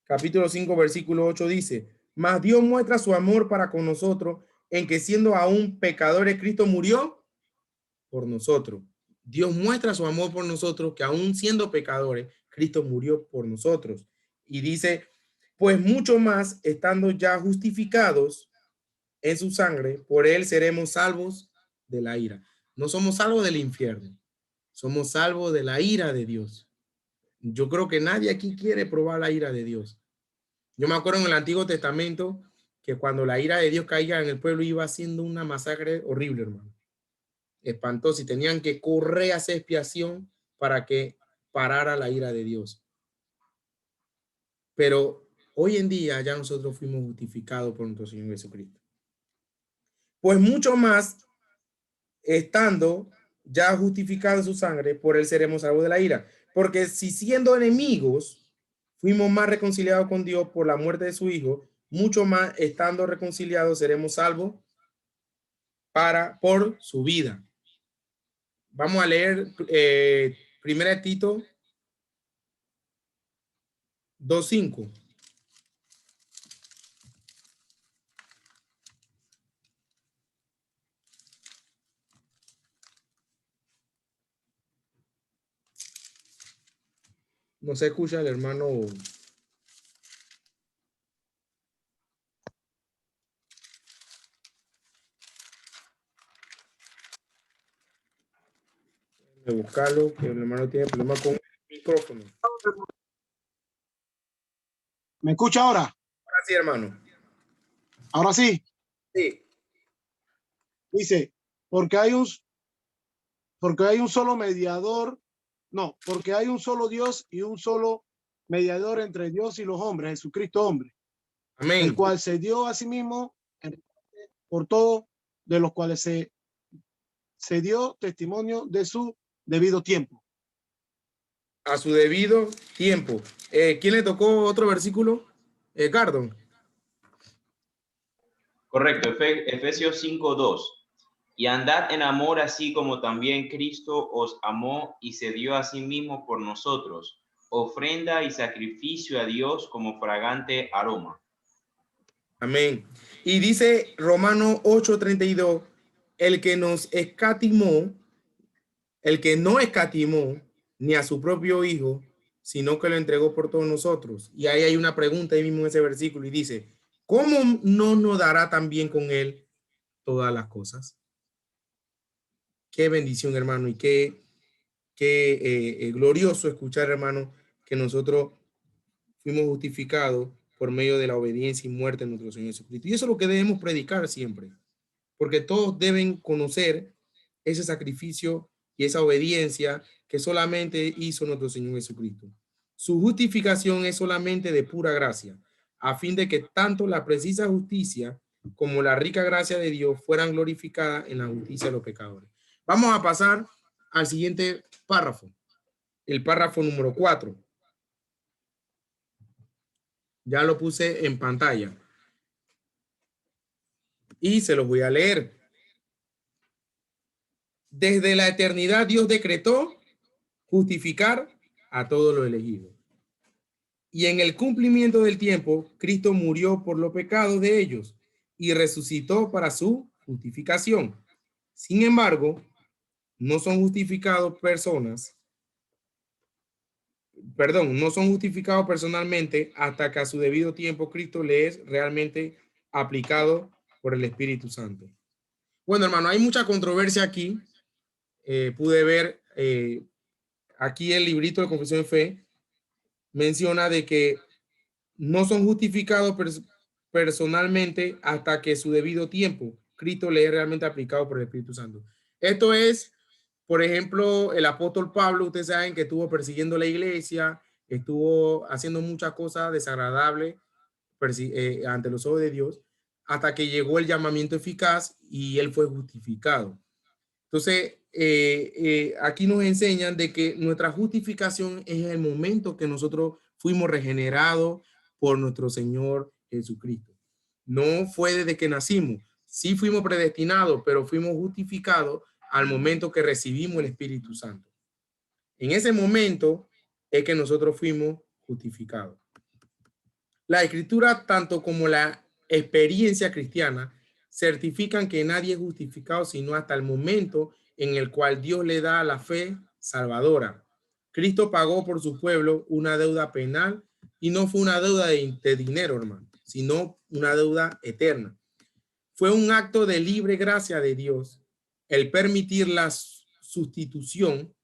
Capítulo 5, versículo 8 dice: mas Dios muestra su amor para con nosotros en que siendo aún pecadores, Cristo murió por nosotros. Dios muestra su amor por nosotros, que aún siendo pecadores, Cristo murió por nosotros. Y dice, pues mucho más, estando ya justificados en su sangre, por él seremos salvos de la ira. No somos salvos del infierno, somos salvos de la ira de Dios. Yo creo que nadie aquí quiere probar la ira de Dios. Yo me acuerdo en el Antiguo Testamento que cuando la ira de Dios caía en el pueblo iba haciendo una masacre horrible, hermano. Espantoso, y tenían que correr a hacer expiación para que parara la ira de Dios. Pero hoy en día ya nosotros fuimos justificados por nuestro Señor Jesucristo. Pues mucho más, estando ya justificados en su sangre, por él seremos salvos de la ira. Porque si siendo enemigos, fuimos más reconciliados con Dios por la muerte de su Hijo, mucho más estando reconciliados seremos salvos por su vida. Vamos a leer 1 Tito 2:5. No se escucha el hermano. De buscarlo, que el hermano tiene problemas con el micrófono. ¿Me escucha ahora? Ahora sí, hermano. Ahora sí. Sí. Dice, porque hay un solo mediador, no, porque hay un solo Dios y un solo mediador entre Dios y los hombres, Jesucristo hombre, Amén. el cual se dio a sí mismo por todo, de los cuales se dio testimonio de su debido tiempo. A su debido tiempo. ¿Quién le tocó otro versículo? Edgardo. Correcto, Efesios 5:2. Y andad en amor así como también Cristo os amó y se dio a sí mismo por nosotros, ofrenda y sacrificio a Dios como fragante aroma. Amén. Y dice Romanos 8:32, el que nos escatimó, el que no escatimó ni a su propio Hijo, sino que lo entregó por todos nosotros. Y ahí hay una pregunta ahí mismo en ese versículo y dice, ¿cómo no nos dará también con él todas las cosas? Qué bendición, hermano, y qué glorioso escuchar, hermano, que nosotros fuimos justificados por medio de la obediencia y muerte de nuestro Señor Jesucristo. Y eso es lo que debemos predicar siempre, porque todos deben conocer ese sacrificio y esa obediencia que solamente hizo nuestro Señor Jesucristo. Su justificación es solamente de pura gracia, a fin de que tanto la precisa justicia como la rica gracia de Dios fueran glorificadas en la justicia de los pecadores. Vamos a pasar al siguiente párrafo, el párrafo número 4. Ya lo puse en pantalla. Y se los voy a leer. Desde la eternidad Dios decretó justificar a todos los elegidos. Y en el cumplimiento del tiempo, Cristo murió por los pecados de ellos y resucitó para su justificación. Sin embargo, no son justificados personas perdón, no son justificados personalmente hasta que a su debido tiempo Cristo le es realmente aplicado por el Espíritu Santo. Bueno, hermano, hay mucha controversia aquí. Pude ver aquí el librito de Confesión de Fe menciona de que no son justificados personalmente hasta que su debido tiempo Cristo le es realmente aplicado por el Espíritu Santo. Esto es, por ejemplo, el apóstol Pablo, ustedes saben que estuvo persiguiendo la iglesia, estuvo haciendo muchas cosas desagradables ante los ojos de Dios, hasta que llegó el llamamiento eficaz y él fue justificado. Entonces, aquí nos enseñan de que nuestra justificación es el momento que nosotros fuimos regenerados por nuestro Señor Jesucristo. No fue desde que nacimos. Sí fuimos predestinados, pero fuimos justificados al momento que recibimos el Espíritu Santo. En ese momento es que nosotros fuimos justificados. La Escritura, tanto como la experiencia cristiana, certifican que nadie es justificado sino hasta el momento en el cual Dios le da la fe salvadora. Cristo pagó por su pueblo una deuda penal y no fue una deuda de dinero, hermano, sino una deuda eterna. Fue un acto de libre gracia de Dios el permitir la sustitución,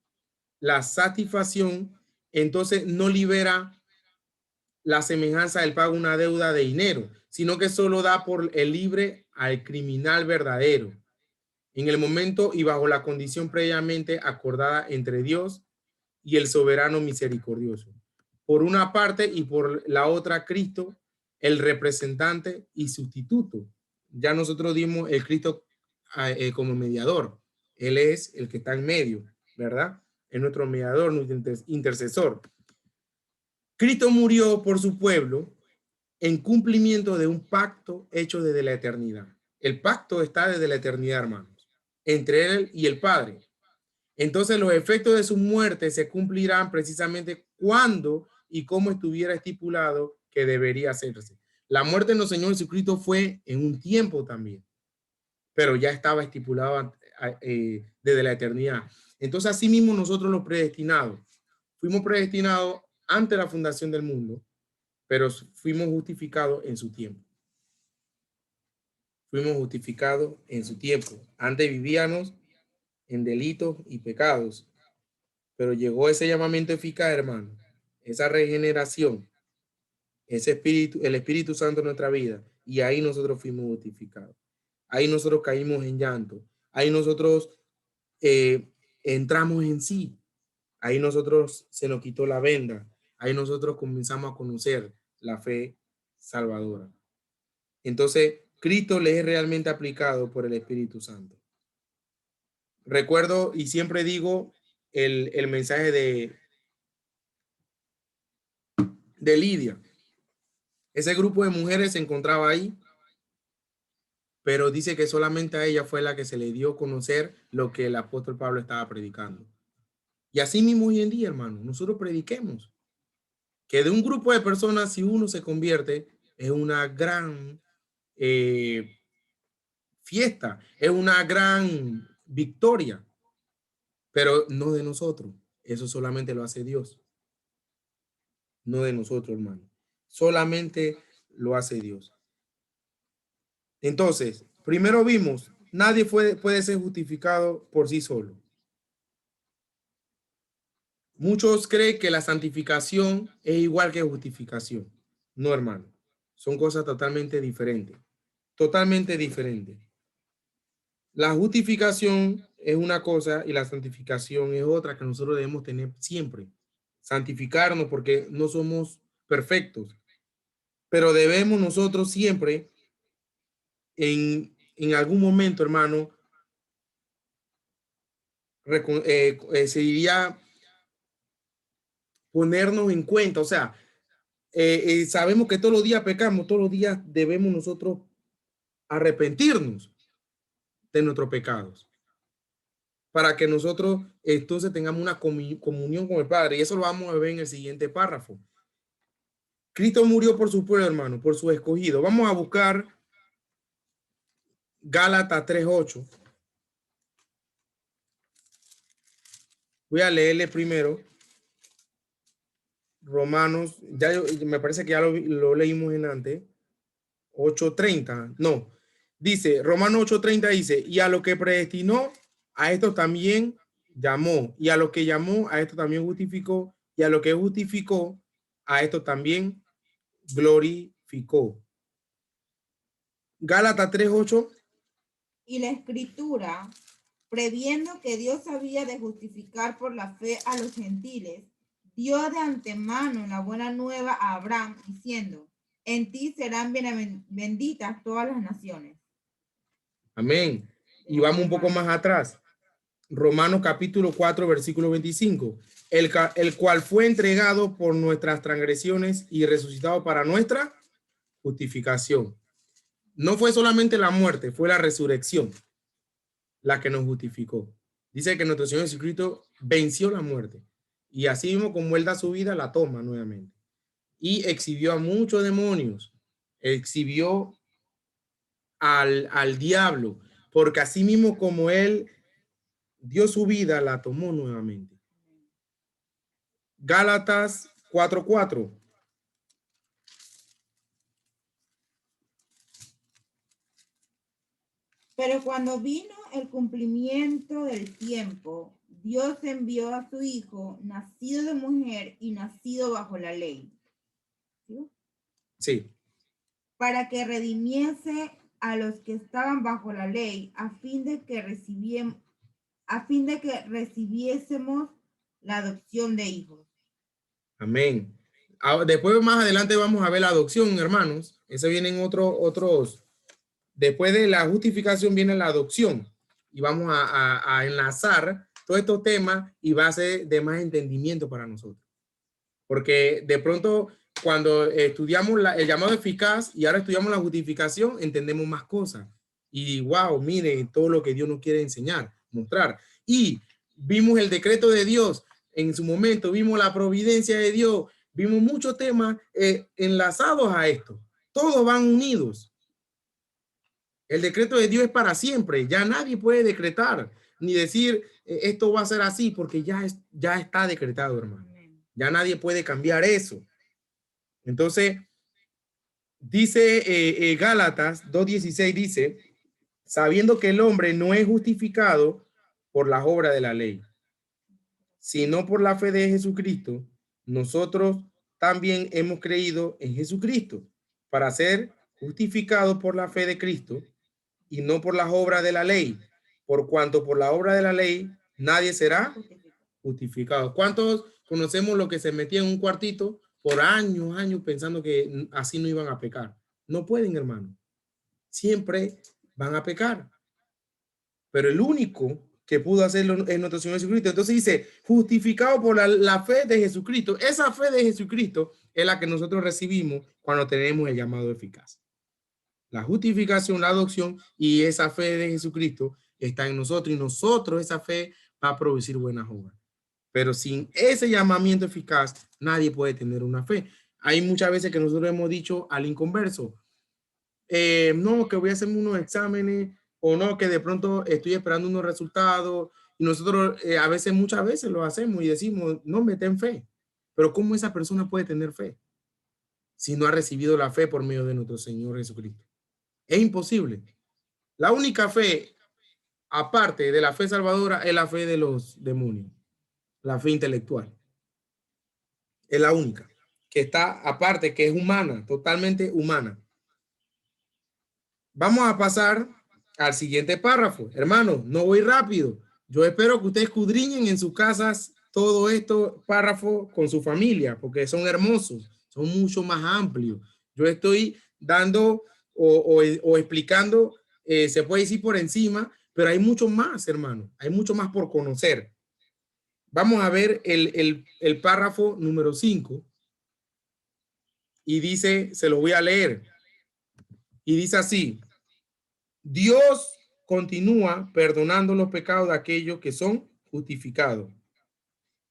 la satisfacción, entonces no libera la semejanza del pago una deuda de dinero, sino que solo da por el libre al criminal verdadero, en el momento y bajo la condición previamente acordada entre Dios y el soberano misericordioso. Por una parte y por la otra, Cristo, el representante y sustituto. Ya nosotros dimos el Cristo como mediador. Él es el que está en medio, ¿verdad? Es nuestro mediador, nuestro intercesor. Cristo murió por su pueblo en cumplimiento de un pacto hecho desde la eternidad. El pacto está desde la eternidad, hermanos, entre él y el Padre. Entonces los efectos de su muerte se cumplirán precisamente cuando y cómo estuviera estipulado que debería hacerse. La muerte de nuestro Señor Jesucristo fue en un tiempo también, pero ya estaba estipulado desde la eternidad. Entonces, así mismo nosotros los predestinados, fuimos predestinados antes de la fundación del mundo, pero fuimos justificados en su tiempo. Fuimos justificados en su tiempo. Antes vivíamos en delitos y pecados, pero llegó ese llamamiento eficaz, hermano, esa regeneración, ese espíritu, el Espíritu Santo en nuestra vida, y ahí nosotros fuimos justificados. Ahí nosotros caímos en llanto. Ahí nosotros entramos en sí. Ahí nosotros se nos quitó la venda. Ahí nosotros comenzamos a conocer la fe salvadora. Entonces, Cristo le es realmente aplicado por el Espíritu Santo. Recuerdo y siempre digo el mensaje de Lidia. Ese grupo de mujeres se encontraba ahí, pero dice que solamente a ella fue la que se le dio a conocer lo que el apóstol Pablo estaba predicando. Y así mismo hoy en día, hermano, nosotros prediquemos que de un grupo de personas, si uno se convierte, es una gran fiesta, es una gran victoria, pero no de nosotros. Eso solamente lo hace Dios. No de nosotros, hermano. Solamente lo hace Dios. Entonces, primero vimos, nadie puede ser justificado por sí solo. Muchos creen que la santificación es igual que justificación. No, hermano. Son cosas totalmente diferentes. Totalmente diferentes. La justificación es una cosa y la santificación es otra que nosotros debemos tener siempre. Santificarnos porque no somos perfectos. Pero debemos nosotros siempre, en algún momento, hermano, se diría ponernos en cuenta, o sea, sabemos que todos los días pecamos, todos los días debemos nosotros arrepentirnos de nuestros pecados para que nosotros entonces tengamos una comunión con el Padre, y eso lo vamos a ver en el siguiente párrafo. Cristo murió por su pueblo, hermano, por su escogido. Vamos a buscar Gálatas 3:8. Voy a leerle primero Romanos, me parece que ya lo leímos en antes. 8:30, no. Dice, Romanos 8:30 dice, y a lo que predestinó, a esto también llamó. Y a lo que llamó, a esto también justificó. Y a lo que justificó, a esto también glorificó. Gálatas 3:8. Y la escritura, previendo que Dios había de justificar por la fe a los gentiles, dio de antemano la buena nueva a Abraham, diciendo, en ti serán benditas todas las naciones. Amén. Y vamos un poco más atrás. Romanos capítulo 4, versículo 25. El cual fue entregado por nuestras transgresiones y resucitado para nuestra justificación. No fue solamente la muerte, fue la resurrección la que nos justificó. Dice que nuestro Señor Jesucristo venció la muerte. Y así mismo como Él da su vida, la toma nuevamente. Y exhibió a muchos demonios. Exhibió al diablo. Porque así mismo como Él dio su vida, la tomó nuevamente. Gálatas 4:4. Pero cuando vino el cumplimiento del tiempo, Dios envió a su Hijo, nacido de mujer y nacido bajo la ley. ¿Sí? Sí. Para que redimiese a los que estaban bajo la ley, a fin de que recibiésemos la adopción de hijos. Amén. Después, más adelante, vamos a ver la adopción, hermanos. Ese vienen otros. Después de la justificación viene la adopción. Y vamos a enlazar todos estos temas y va a ser de más entendimiento para nosotros. Porque de pronto, cuando estudiamos el llamado eficaz y ahora estudiamos la justificación, entendemos más cosas. Y wow, mire todo lo que Dios nos quiere enseñar, mostrar. Y vimos el decreto de Dios en su momento, vimos la providencia de Dios, vimos muchos temas enlazados a esto. Todos van unidos. El decreto de Dios es para siempre. Ya nadie puede decretar ni decir esto va a ser así porque ya está decretado, hermano. Ya nadie puede cambiar eso. Entonces, dice Gálatas 2:16, dice, sabiendo que el hombre no es justificado por las obras de la ley, sino por la fe de Jesucristo, nosotros también hemos creído en Jesucristo para ser justificados por la fe de Cristo y no por las obras de la ley, por cuanto por la obra de la ley nadie será justificado. ¿Cuántos conocemos lo que se metía en un cuartito por años pensando que así no iban a pecar? No pueden, hermano. Siempre van a pecar. Pero el único que pudo hacerlo es nuestro Señor Jesucristo. Entonces dice, justificado por la fe de Jesucristo. Esa fe de Jesucristo es la que nosotros recibimos cuando tenemos el llamado eficaz. La justificación, la adopción y esa fe de Jesucristo está en nosotros y nosotros esa fe va a producir buenas obras. Pero sin ese llamamiento eficaz, nadie puede tener una fe. Hay muchas veces que nosotros hemos dicho al inconverso, no, que voy a hacerme unos exámenes o no, que de pronto estoy esperando unos resultados y nosotros muchas veces lo hacemos y decimos, no, me ten fe. Pero ¿cómo esa persona puede tener fe si no ha recibido la fe por medio de nuestro Señor Jesucristo? Es imposible. La única fe, aparte de la fe salvadora, es la fe de los demonios. La fe intelectual. Es la única. Que está aparte, que es humana, totalmente humana. Vamos a pasar al siguiente párrafo. Hermano, no voy rápido. Yo espero que ustedes escudriñen en sus casas todo estos párrafos con su familia, porque son hermosos, son mucho más amplios. Yo estoy dando o explicando, se puede decir por encima, pero hay mucho más, hermano. Hay mucho más por conocer. Vamos a ver el párrafo número 5 y dice, se lo voy a leer. Y dice así, Dios continúa perdonando los pecados de aquellos que son justificados.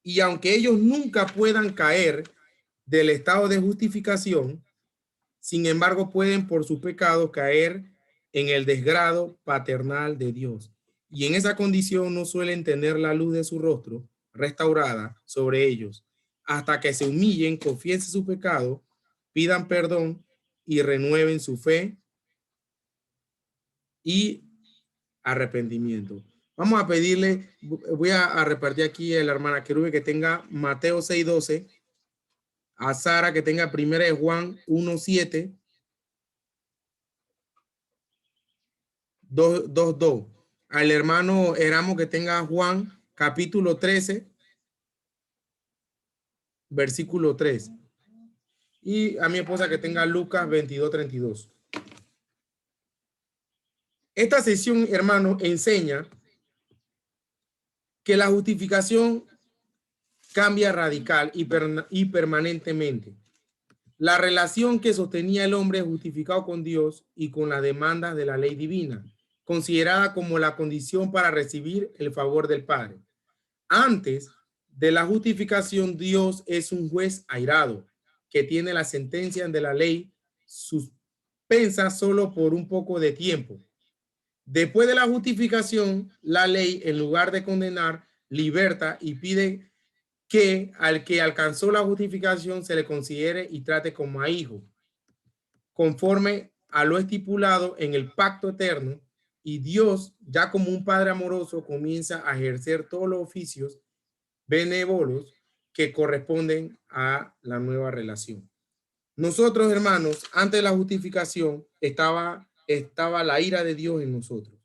Y aunque ellos nunca puedan caer del estado de justificación, sin embargo pueden por sus pecados caer en el desgrado paternal de Dios. Y en esa condición no suelen tener la luz de su rostro restaurada sobre ellos, hasta que se humillen, confiesen su pecado, pidan perdón y renueven su fe y arrepentimiento. Vamos a pedirle, voy a repartir aquí a la hermana Querube que tenga Mateo 6:12, a Sara que tenga 1 Juan 1:7, 2:2, al hermano Eramo que tenga Juan capítulo 13, versículo 3, y a mi esposa que tenga Lucas 22:32. Esta sesión, hermano, enseña que la justificación cambia radical y permanentemente. La relación que sostenía el hombre justificado con Dios y con las demandas de la ley divina, considerada como la condición para recibir el favor del Padre. Antes de la justificación, Dios es un juez airado que tiene la sentencia de la ley suspensa solo por un poco de tiempo. Después de la justificación, la ley, en lugar de condenar, liberta y pide que al que alcanzó la justificación se le considere y trate como a hijo, conforme a lo estipulado en el pacto eterno, y Dios, ya como un padre amoroso, comienza a ejercer todos los oficios benévolos que corresponden a la nueva relación. Nosotros, hermanos, antes de la justificación estaba la ira de Dios en nosotros.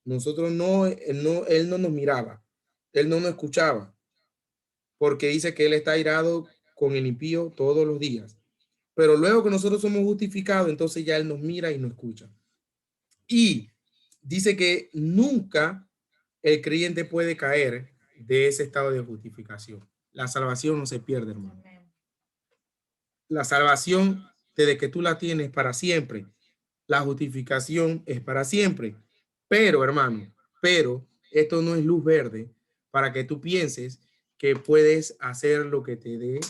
Nosotros él no nos miraba, él no nos escuchaba, porque dice que él está airado con el impío todos los días. Pero luego que nosotros somos justificados, entonces ya él nos mira y nos escucha. Y dice que nunca el creyente puede caer de ese estado de justificación. La salvación no se pierde, hermano. La salvación, desde que tú la tienes, para siempre. La justificación es para siempre. Pero, hermano, esto no es luz verde para que tú pienses que puedes hacer lo que te dé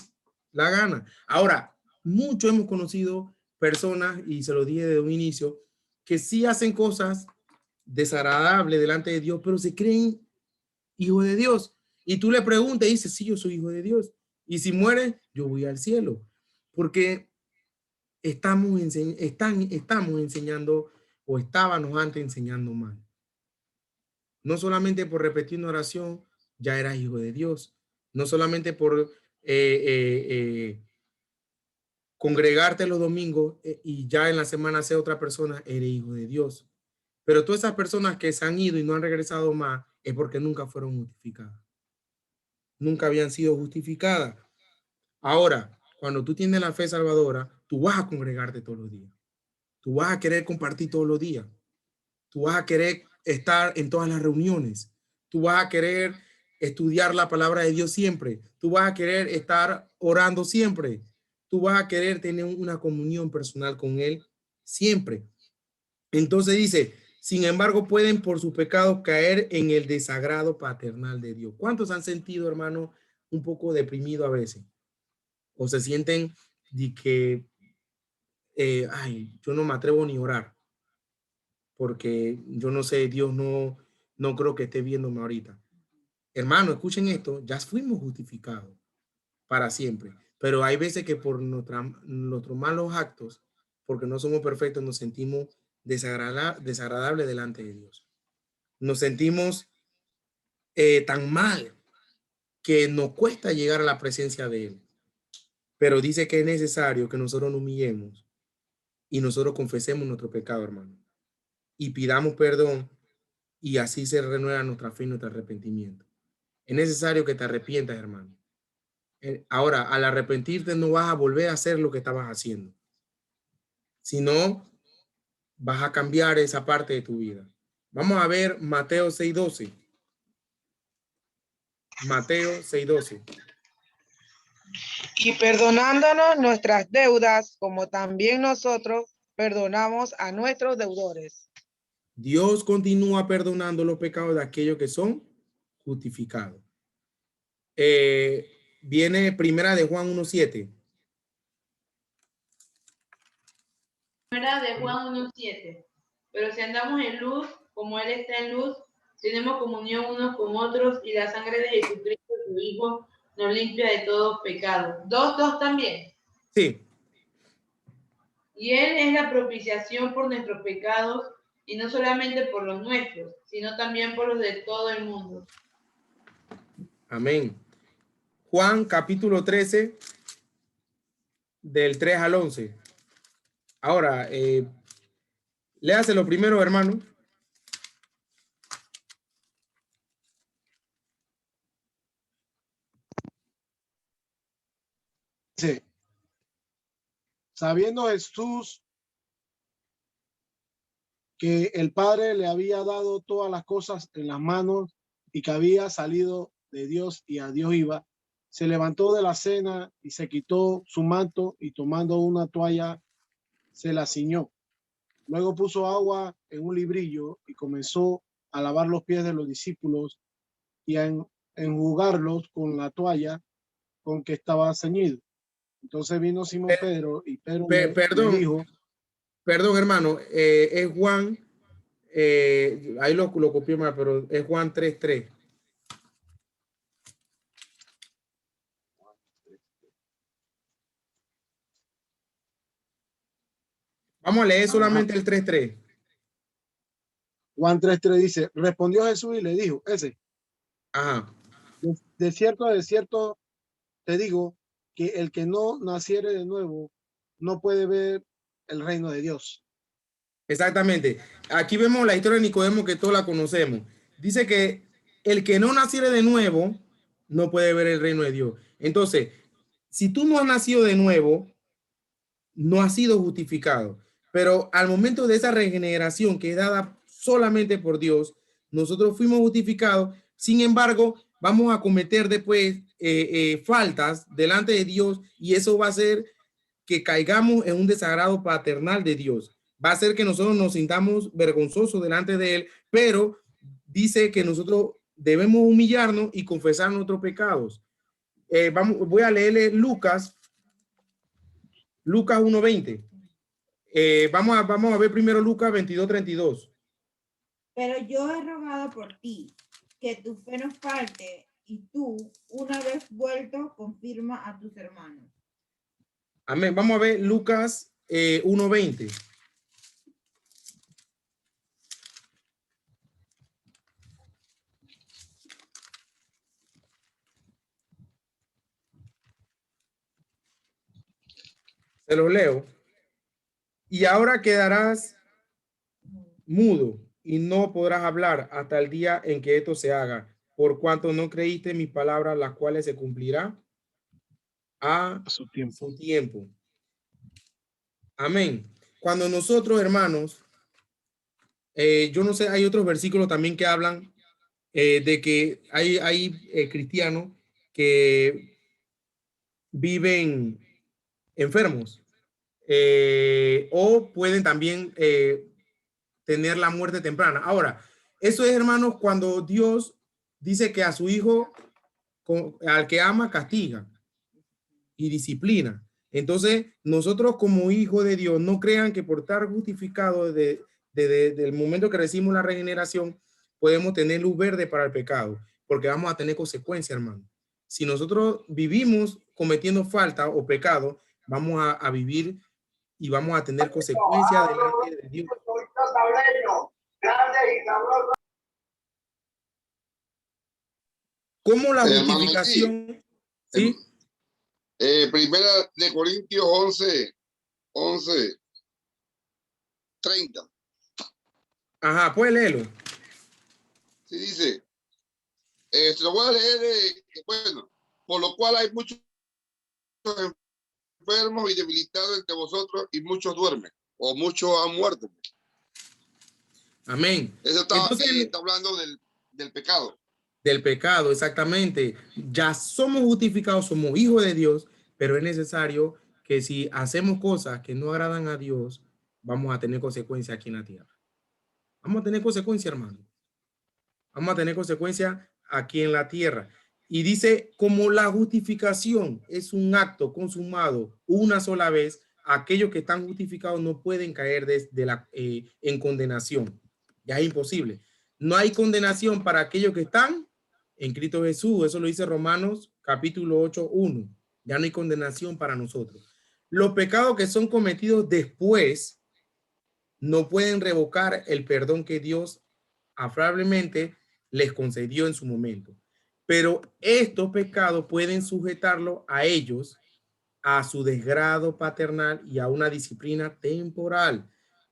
la gana. Ahora, mucho hemos conocido personas, y se lo dije desde un inicio, que sí hacen cosas desagradables delante de Dios, pero se creen hijos de Dios. Y tú le preguntas y dices, sí, yo soy hijo de Dios. Y si muere, yo voy al cielo. Porque estamos enseñando, o estábamos antes enseñando mal. No solamente por repetir una oración, ya eras hijo de Dios. No solamente por congregarte los domingos y ya en la semana ser otra persona, eres hijo de Dios. Pero todas esas personas que se han ido y no han regresado más es porque nunca fueron justificadas. Nunca habían sido justificadas. Ahora, cuando tú tienes la fe salvadora, tú vas a congregarte todos los días. Tú vas a querer compartir todos los días. Tú vas a querer estar en todas las reuniones. Tú vas a querer estudiar la palabra de Dios siempre. Tú vas a querer estar orando siempre. Tú vas a querer tener una comunión personal con Él siempre. Entonces dice, sin embargo, pueden por sus pecados caer en el desagrado paternal de Dios. ¿Cuántos han sentido, hermano, un poco deprimido a veces? O se sienten de que, yo no me atrevo ni a orar, porque yo no sé, Dios no creo que esté viéndome ahorita. Hermano, escuchen esto, ya fuimos justificados para siempre, pero hay veces que por nuestros malos actos, porque no somos perfectos, nos sentimos desagradables delante de Dios. Nos sentimos tan mal que nos cuesta llegar a la presencia de Él. Pero dice que es necesario que nosotros nos humillemos y nosotros confesemos nuestro pecado, hermano, y pidamos perdón, y así se renueva nuestra fe y nuestro arrepentimiento. Es necesario que te arrepientas, hermano. Ahora, al arrepentirte no vas a volver a hacer lo que estabas haciendo, sino vas a cambiar esa parte de tu vida. Vamos a ver Mateo 6:12. Mateo 6:12. Y perdonándonos nuestras deudas, como también nosotros perdonamos a nuestros deudores. Dios continúa perdonando los pecados de aquellos que son justificados. Viene Primera de Juan 1:7. Primera de Juan 1:7. Pero si andamos en luz, como Él está en luz, tenemos comunión unos con otros, y la sangre de Jesucristo, su Hijo, nos limpia de todo pecado. 2:2 también. Sí. Y Él es la propiciación por nuestros pecados, y no solamente por los nuestros, sino también por los de todo el mundo. Amén. Juan capítulo 13, del 3 al 11. Ahora, léaselo primero, hermano. Dice, sabiendo Jesús que el Padre le había dado todas las cosas en las manos y que había salido de Dios y a Dios iba, se levantó de la cena y se quitó su manto y tomando una toalla se la ciñó. Luego puso agua en un librillo y comenzó a lavar los pies de los discípulos y a enjugarlos con la toalla con que estaba ceñido. Entonces vino Simón Pedro y Pedro le dijo, perdón, hermano, es Juan, ahí lo copié mal, pero es Juan 3:3. Vamos a leer solamente el 3:3. Juan 3:3 dice, respondió Jesús y le dijo, ese, Ajá. de cierto te digo que el que no naciere de nuevo no puede ver el reino de Dios. Exactamente. Aquí vemos la historia de Nicodemo, que todos la conocemos. Dice que el que no naciere de nuevo no puede ver el reino de Dios. Entonces, si tú no has nacido de nuevo, no has sido justificado. Pero al momento de esa regeneración que es dada solamente por Dios, nosotros fuimos justificados. Sin embargo, vamos a cometer después faltas delante de Dios, y eso va a hacer que caigamos en un desagrado paternal de Dios. Va a hacer que nosotros nos sintamos vergonzosos delante de Él, pero dice que nosotros debemos humillarnos y confesar nuestros pecados. Voy a leerle Lucas 1:20. Vamos a ver primero Lucas 22:32. Pero yo he rogado por ti, que tu fe no falte, y tú, una vez vuelto, confirma a tus hermanos. Amén. Vamos a ver Lucas 1:20. Se los leo. Y ahora quedarás mudo y no podrás hablar hasta el día en que esto se haga, por cuanto no creíste mis palabras, las cuales se cumplirá a su tiempo. Amén. Cuando nosotros, hermanos, yo no sé, hay otros versículos también que hablan de que hay cristianos que viven enfermos o pueden también tener la muerte temprana. Ahora, eso es, hermanos, cuando Dios dice que a su hijo, al que ama, castiga y disciplina. Entonces, nosotros como hijos de Dios, no crean que por estar justificados desde el momento que recibimos la regeneración, podemos tener luz verde para el pecado, porque vamos a tener consecuencias, hermano. Si nosotros vivimos cometiendo falta o pecado, vamos a vivir y vamos a tener consecuencias delante de Dios. ¿Cómo la justificación? ¿Sí? Primera de Corintios 11:30. Ajá, puede leerlo. Sí, dice, se lo voy a leer, bueno, por lo cual hay muchos enfermos y debilitados entre vosotros y muchos duermen, o muchos han muerto. Amén. Eso está hablando del pecado. Del pecado, exactamente. Ya somos justificados, somos hijos de Dios, pero es necesario que si hacemos cosas que no agradan a Dios, vamos a tener consecuencias aquí en la tierra. Vamos a tener consecuencias, hermano. Vamos a tener consecuencias aquí en la tierra. Y dice, como la justificación es un acto consumado una sola vez, aquellos que están justificados no pueden caer en condenación. Ya es imposible. No hay condenación para aquellos que están en Cristo Jesús. Eso lo dice Romanos capítulo 8, 1. Ya no hay condenación para nosotros. Los pecados que son cometidos después no pueden revocar el perdón que Dios afablemente les concedió en su momento. Pero estos pecados pueden sujetarlo a ellos a su desgrado paternal y a una disciplina temporal.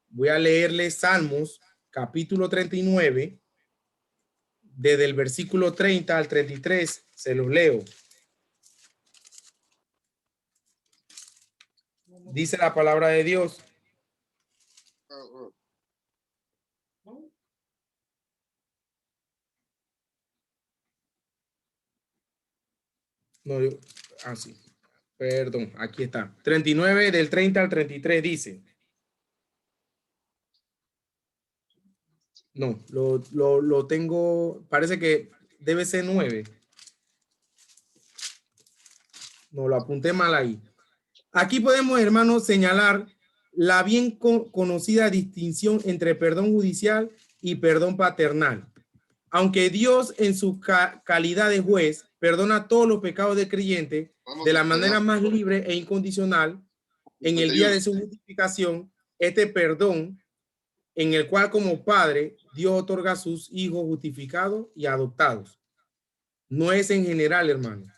Voy a leerles Salmos, capítulo 39, desde el versículo 30 al 33, se los leo. Dice la palabra de Dios. No, así. Perdón, aquí está. 39 del 30 al 33 dice. No, lo tengo, parece que debe ser 9. No, lo apunté mal ahí. Aquí podemos, hermanos, señalar la bien conocida distinción entre perdón judicial y perdón paternal. Aunque Dios en su calidad de juez perdona todos los pecados del creyente de la manera más libre e incondicional, en el día de su justificación, este perdón en el cual como padre Dios otorga a sus hijos justificados y adoptados. No es en general, hermano,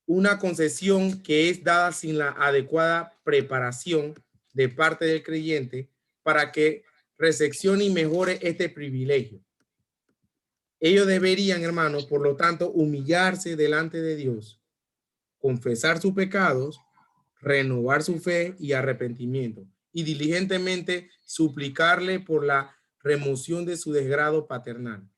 una concesión que es dada sin la adecuada preparación de parte del creyente para que recepcione y mejore este privilegio. Ellos deberían, hermanos, por lo tanto, humillarse delante de Dios, confesar sus pecados, renovar su fe y arrepentimiento, y diligentemente suplicarle por la remoción de su desgrado paternal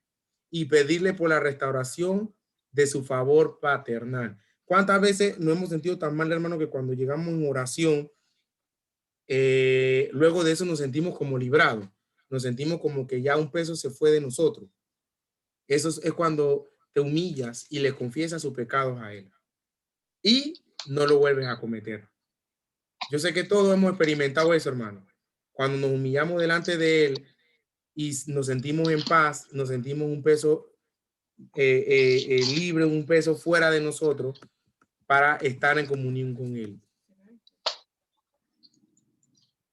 y pedirle por la restauración de su favor paternal. ¿Cuántas veces nos hemos sentido tan mal, hermano, que cuando llegamos en oración, luego de eso nos sentimos como librados? Nos sentimos como que ya un peso se fue de nosotros. Eso es cuando te humillas y le confiesas sus pecados a Él. Y no lo vuelves a cometer. Yo sé que todos hemos experimentado eso, hermano. Cuando nos humillamos delante de Él y nos sentimos en paz, nos sentimos un peso libre, un peso fuera de nosotros para estar en comunión con Él.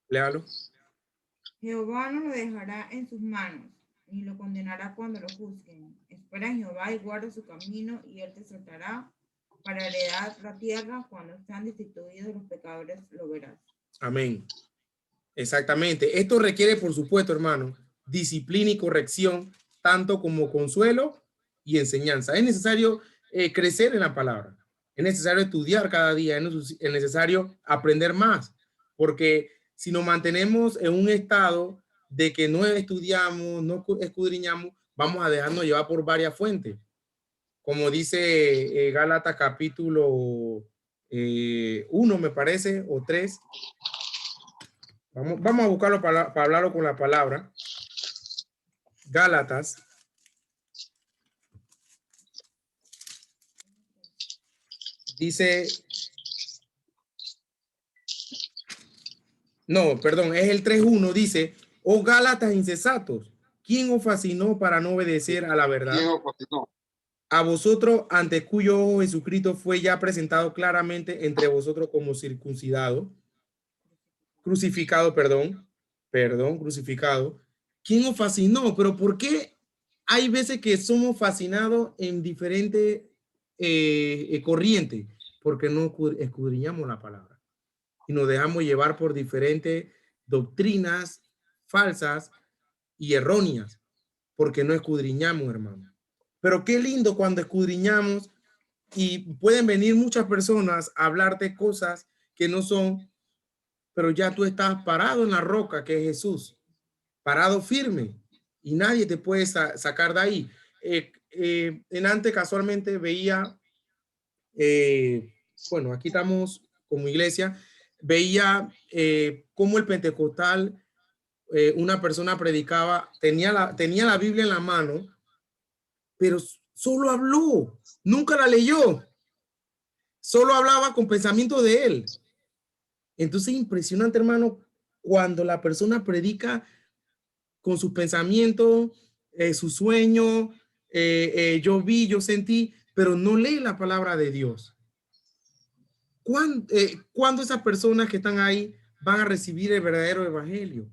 Léalo. Jehová no lo dejará en sus manos, ni lo condenará cuando lo juzguen. Espera en Jehová y guarda su camino, y él te soltará para heredar la tierra. Cuando sean destituidos los pecadores, lo verás. Amén. Exactamente. Esto requiere, por supuesto, hermano, disciplina y corrección, tanto como consuelo y enseñanza. Es necesario crecer en la palabra. Es necesario estudiar cada día. Es necesario aprender más, porque si nos mantenemos en un estado de que no estudiamos, no escudriñamos, vamos a dejarnos llevar por varias fuentes. Como dice Gálatas capítulo 1, me parece, o 3. Vamos a buscarlo para hablarlo con la palabra. Gálatas. Dice, no, perdón, es el 3:1, dice, oh Gálatas insensatos, ¿quién os fascinó para no obedecer a la verdad? ¿Quién os fascinó? A vosotros, ante cuyo ojo Jesucristo fue ya presentado claramente entre vosotros como crucificado, crucificado. ¿Quién os fascinó? Pero ¿por qué hay veces que somos fascinados en diferentes corrientes? Porque no escudriñamos la palabra y nos dejamos llevar por diferentes doctrinas falsas y erróneas, porque no escudriñamos, hermano. Pero qué lindo cuando escudriñamos y pueden venir muchas personas a hablarte cosas que no son, pero ya tú estás parado en la roca que es Jesús, parado firme y nadie te puede sacar de ahí. En antes casualmente veía, bueno, aquí estamos como iglesia, veía cómo el pentecostal, una persona predicaba, tenía la Biblia en la mano, pero solo habló, nunca la leyó, solo hablaba con pensamiento de él. Entonces es impresionante, hermano, cuando la persona predica con sus pensamientos, su sueño, yo vi, yo sentí, pero no lee la palabra de Dios. ¿Cuándo esas personas que están ahí van a recibir el verdadero evangelio?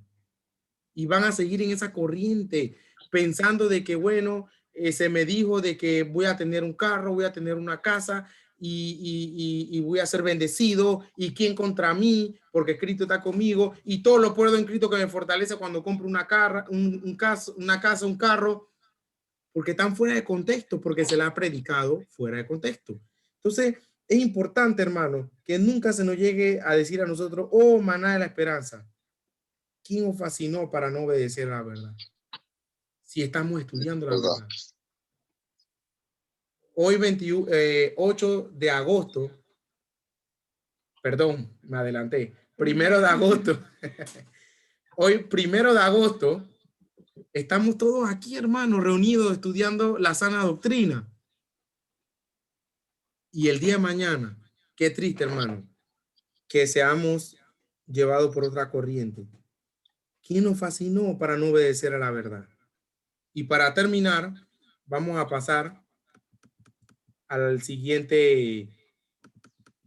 Y van a seguir en esa corriente pensando de que, bueno, se me dijo de que voy a tener un carro, voy a tener una casa y voy a ser bendecido. ¿Y quién contra mí? Porque Cristo está conmigo y todo lo puedo en Cristo que me fortalece cuando compro una casa, un carro, porque están fuera de contexto, porque se la ha predicado fuera de contexto. Entonces, es importante, hermano, que nunca se nos llegue a decir a nosotros, oh, maná de la esperanza, ¿quién os fascinó para no obedecer a la verdad? Si estamos estudiando la verdad. Hoy 8 de agosto, perdón, me adelanté, 1 de agosto. Hoy 1 de agosto, estamos todos aquí, hermanos, reunidos estudiando la sana doctrina. Y el día de mañana, qué triste, hermano, que seamos llevados por otra corriente. ¿Quién nos fascinó para no obedecer a la verdad? Y para terminar, vamos a pasar al siguiente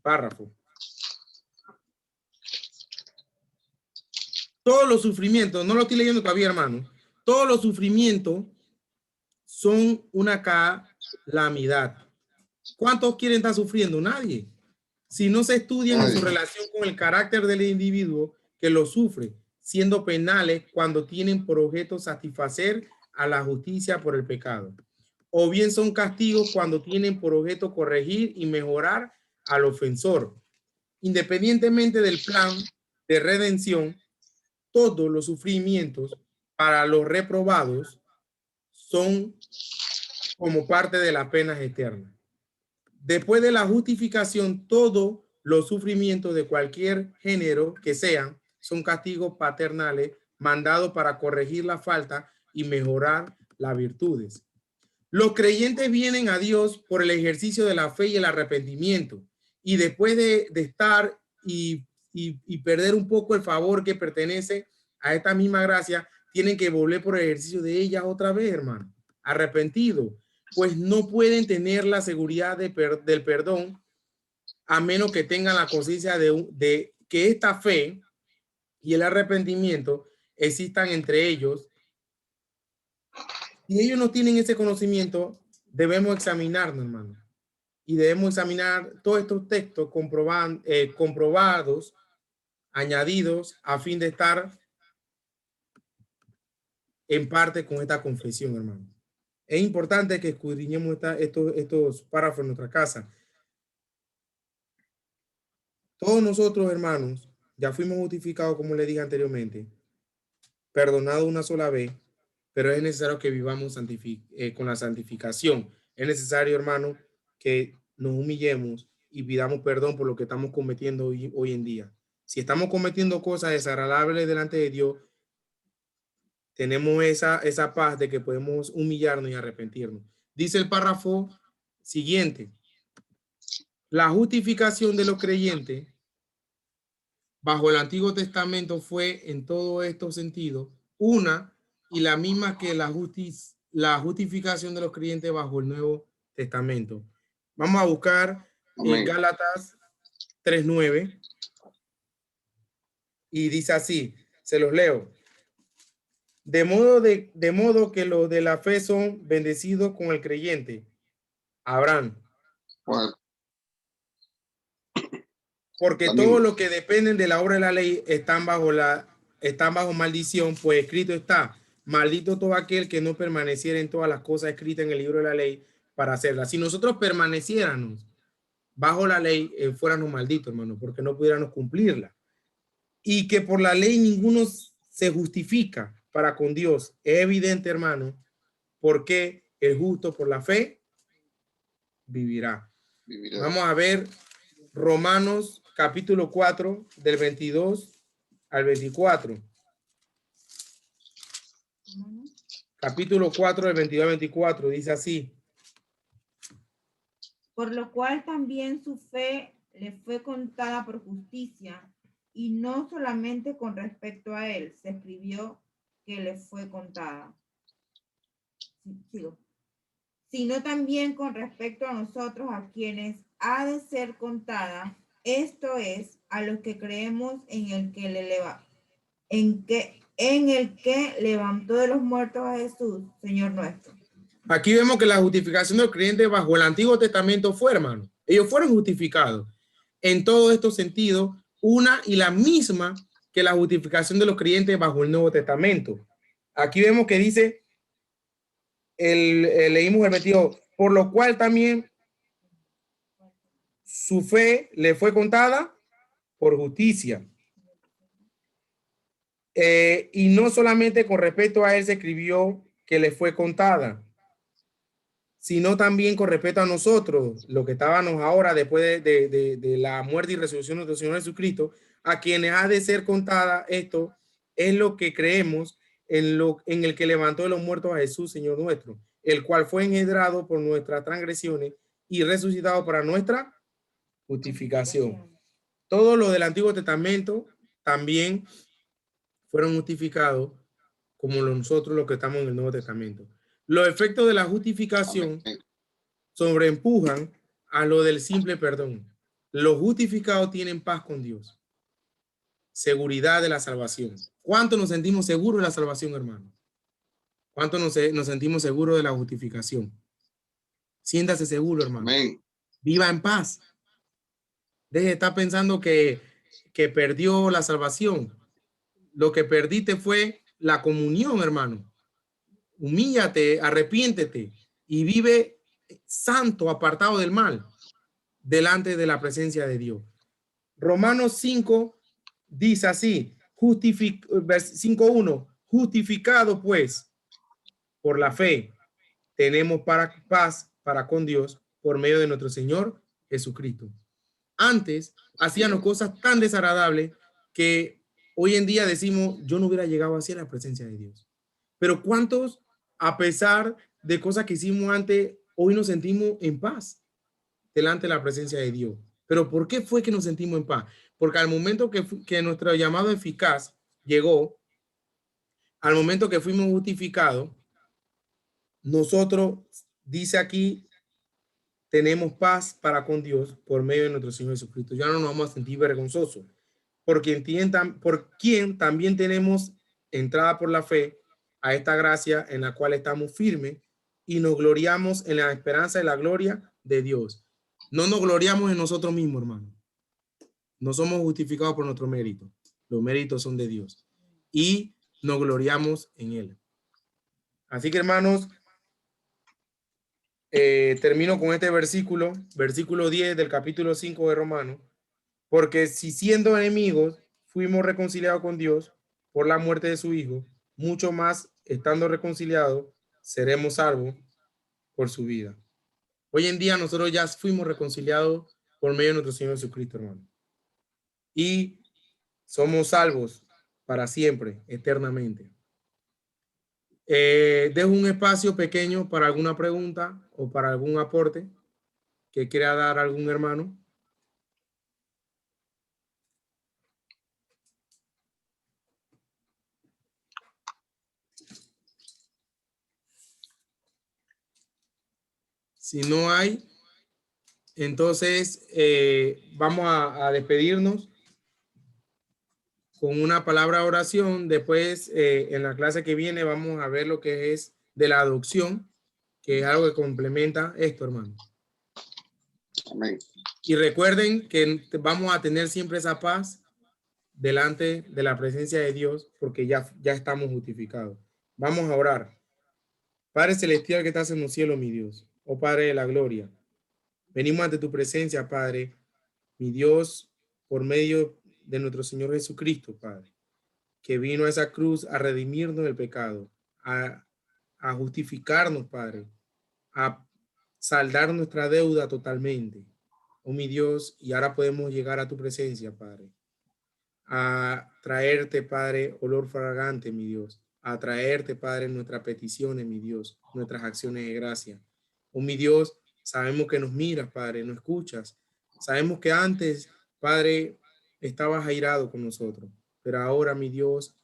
párrafo. Todos los sufrimientos, no lo estoy leyendo todavía, hermano. Todos los sufrimientos son una calamidad. ¿Cuántos quieren estar sufriendo? Nadie. Si no se estudian en su relación con el carácter del individuo que lo sufre, siendo penales cuando tienen por objeto satisfacer a la justicia por el pecado. O bien son castigos cuando tienen por objeto corregir y mejorar al ofensor. Independientemente del plan de redención, todos los sufrimientos para los reprobados son como parte de las penas eternas. Después de la justificación, todos los sufrimientos de cualquier género que sean son castigos paternales mandados para corregir la falta y mejorar las virtudes. Los creyentes vienen a Dios por el ejercicio de la fe y el arrepentimiento. Y después de estar y perder un poco el favor que pertenece a esta misma gracia, tienen que volver por el ejercicio de ella otra vez, hermano. Arrepentido, pues no pueden tener la seguridad del perdón a menos que tengan la conciencia de que esta fe y el arrepentimiento existan entre ellos. Si ellos no tienen ese conocimiento, debemos examinarnos, hermano. Y debemos examinar todos estos textos comprobados, añadidos, a fin de estar en parte con esta confesión, hermano. Es importante que escudriñemos estos párrafos en nuestra casa. Todos nosotros, hermanos, ya fuimos justificados, como le dije anteriormente, perdonados una sola vez, pero es necesario que vivamos con la santificación. Es necesario, hermano, que nos humillemos y pidamos perdón por lo que estamos cometiendo hoy en día. Si estamos cometiendo cosas desagradables delante de Dios, tenemos esa paz de que podemos humillarnos y arrepentirnos. Dice el párrafo siguiente: la justificación de los creyentes bajo el Antiguo Testamento fue en todos estos sentidos una y la misma que la justificación de los creyentes bajo el Nuevo Testamento. Vamos a buscar en Gálatas 3:9 y dice así, se los leo. De modo que los de la fe son bendecidos con el creyente, Abraham. Porque todos los que dependen de la obra de la ley están bajo maldición, pues escrito está, maldito todo aquel que no permaneciera en todas las cosas escritas en el libro de la ley para hacerlas. Si nosotros permaneciéramos bajo la ley, fuéramos malditos, hermano, porque no pudiéramos cumplirla. Y que por la ley ninguno se justifica para con Dios. Es evidente, hermano, porque el justo por la fe vivirá. Vamos a ver Romanos capítulo 4 del 22 al 24. Capítulo 4 del 22 al 24 dice así. Por lo cual también su fe le fue contada por justicia, y no solamente con respecto a él se escribió que le fue contada. Sigo. sino también con respecto a nosotros, a quienes ha de ser contada, esto es, a los que creemos en el que levantó de los muertos a Jesús, Señor nuestro. Aquí vemos que la justificación del creyente bajo el Antiguo Testamento fue, hermano. Ellos fueron justificados. En todos estos sentidos, una y la misma que la justificación de los creyentes bajo el Nuevo Testamento. Aquí vemos que dice, leímos el 22, por lo cual también su fe le fue contada por justicia. Y no solamente con respecto a él se escribió que le fue contada, sino también con respecto a nosotros, lo que estábamos ahora después de la muerte y resurrección de nuestro Señor Jesucristo, a quienes ha de ser contada esto, es lo que creemos en el que levantó de los muertos a Jesús, Señor nuestro, el cual fue engendrado por nuestras transgresiones y resucitado para nuestra justificación. Todo lo del Antiguo Testamento también fueron justificados como nosotros los que estamos en el Nuevo Testamento. Los efectos de la justificación sobreempujan a lo del simple perdón. Los justificados tienen paz con Dios. Seguridad de la salvación. ¿Cuánto nos sentimos seguros de la salvación, hermano? ¿Cuánto nos sentimos seguros de la justificación? Siéntase seguro, hermano. Amén. Viva en paz. Deje de estar pensando que perdió la salvación. Lo que perdiste fue la comunión, hermano. Humíllate, arrepiéntete y vive santo, apartado del mal, delante de la presencia de Dios. Romanos 5 dice así, 5:1, justificado pues por la fe, tenemos paz para con Dios por medio de nuestro Señor Jesucristo. Antes hacíamos cosas tan desagradables que hoy en día decimos, yo no hubiera llegado así a la presencia de Dios. Pero ¿cuántos, a pesar de cosas que hicimos antes, hoy nos sentimos en paz delante de la presencia de Dios? ¿Pero por qué fue que nos sentimos en paz? Porque al momento que nuestro llamado eficaz llegó, al momento que fuimos justificados, nosotros, dice aquí, tenemos paz para con Dios por medio de nuestro Señor Jesucristo. Ya no nos vamos a sentir vergonzosos, por quien también tenemos entrada por la fe a esta gracia en la cual estamos firmes y nos gloriamos en la esperanza de la gloria de Dios. No nos gloriamos en nosotros mismos, hermano. No somos justificados por nuestro mérito. Los méritos son de Dios. Y nos gloriamos en Él. Así que, hermanos, termino con este versículo 10 del capítulo 5 de Romanos. Porque si siendo enemigos fuimos reconciliados con Dios por la muerte de su Hijo, mucho más estando reconciliados seremos salvos por su vida. Hoy en día nosotros ya fuimos reconciliados por medio de nuestro Señor Jesucristo, hermano. Y somos salvos para siempre, eternamente. Dejo un espacio pequeño para alguna pregunta o para algún aporte que quiera dar algún hermano. Si no hay, entonces vamos a despedirnos con una palabra de oración. Después, en la clase que viene, vamos a ver lo que es de la adopción, que es algo que complementa esto, hermano. Amén. Y recuerden que vamos a tener siempre esa paz delante de la presencia de Dios, porque ya estamos justificados. Vamos a orar. Padre celestial que estás en los cielos, mi Dios, oh Padre de la gloria, venimos ante tu presencia, Padre, mi Dios, por medio de nuestro Señor Jesucristo, Padre, que vino a esa cruz a redimirnos del pecado, a justificarnos, Padre, a saldar nuestra deuda totalmente. Oh mi Dios, y ahora podemos llegar a tu presencia, Padre, a traerte, Padre, olor fragante, mi Dios, a traerte, Padre, nuestras peticiones, mi Dios, nuestras acciones de gracia. Oh mi Dios, sabemos que nos miras, Padre, nos escuchas. Sabemos que antes, Padre, estabas airado con nosotros, pero ahora, mi Dios,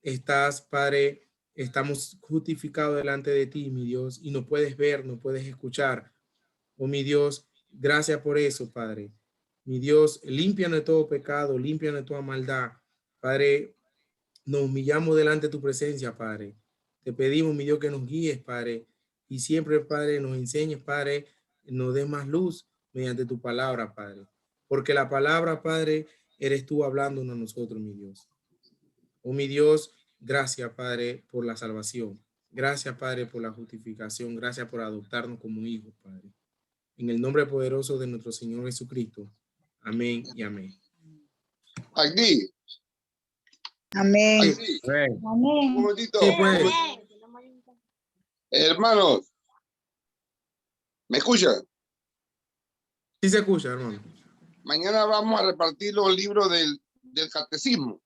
estás, Padre, estamos justificados delante de ti, mi Dios, y no puedes ver, no puedes escuchar. Oh, mi Dios, gracias por eso, Padre. Mi Dios, límpianos de todo pecado, límpianos de toda maldad. Padre, nos humillamos delante de tu presencia, Padre. Te pedimos, mi Dios, que nos guíes, Padre, y siempre, Padre, nos enseñes, Padre, nos des más luz mediante tu palabra, Padre. Porque la palabra, Padre, eres tú hablándonos a nosotros, mi Dios. Oh, mi Dios, gracias, Padre, por la salvación. Gracias, Padre, por la justificación. Gracias por adoptarnos como hijos, Padre. En el nombre poderoso de nuestro Señor Jesucristo. Amén y amén. Aquí, Amén. aquí. Un Amén. momentito. Sí, pues. Hermanos, ¿me escuchan? Sí se escucha, hermano. Mañana vamos a repartir los libros del catecismo.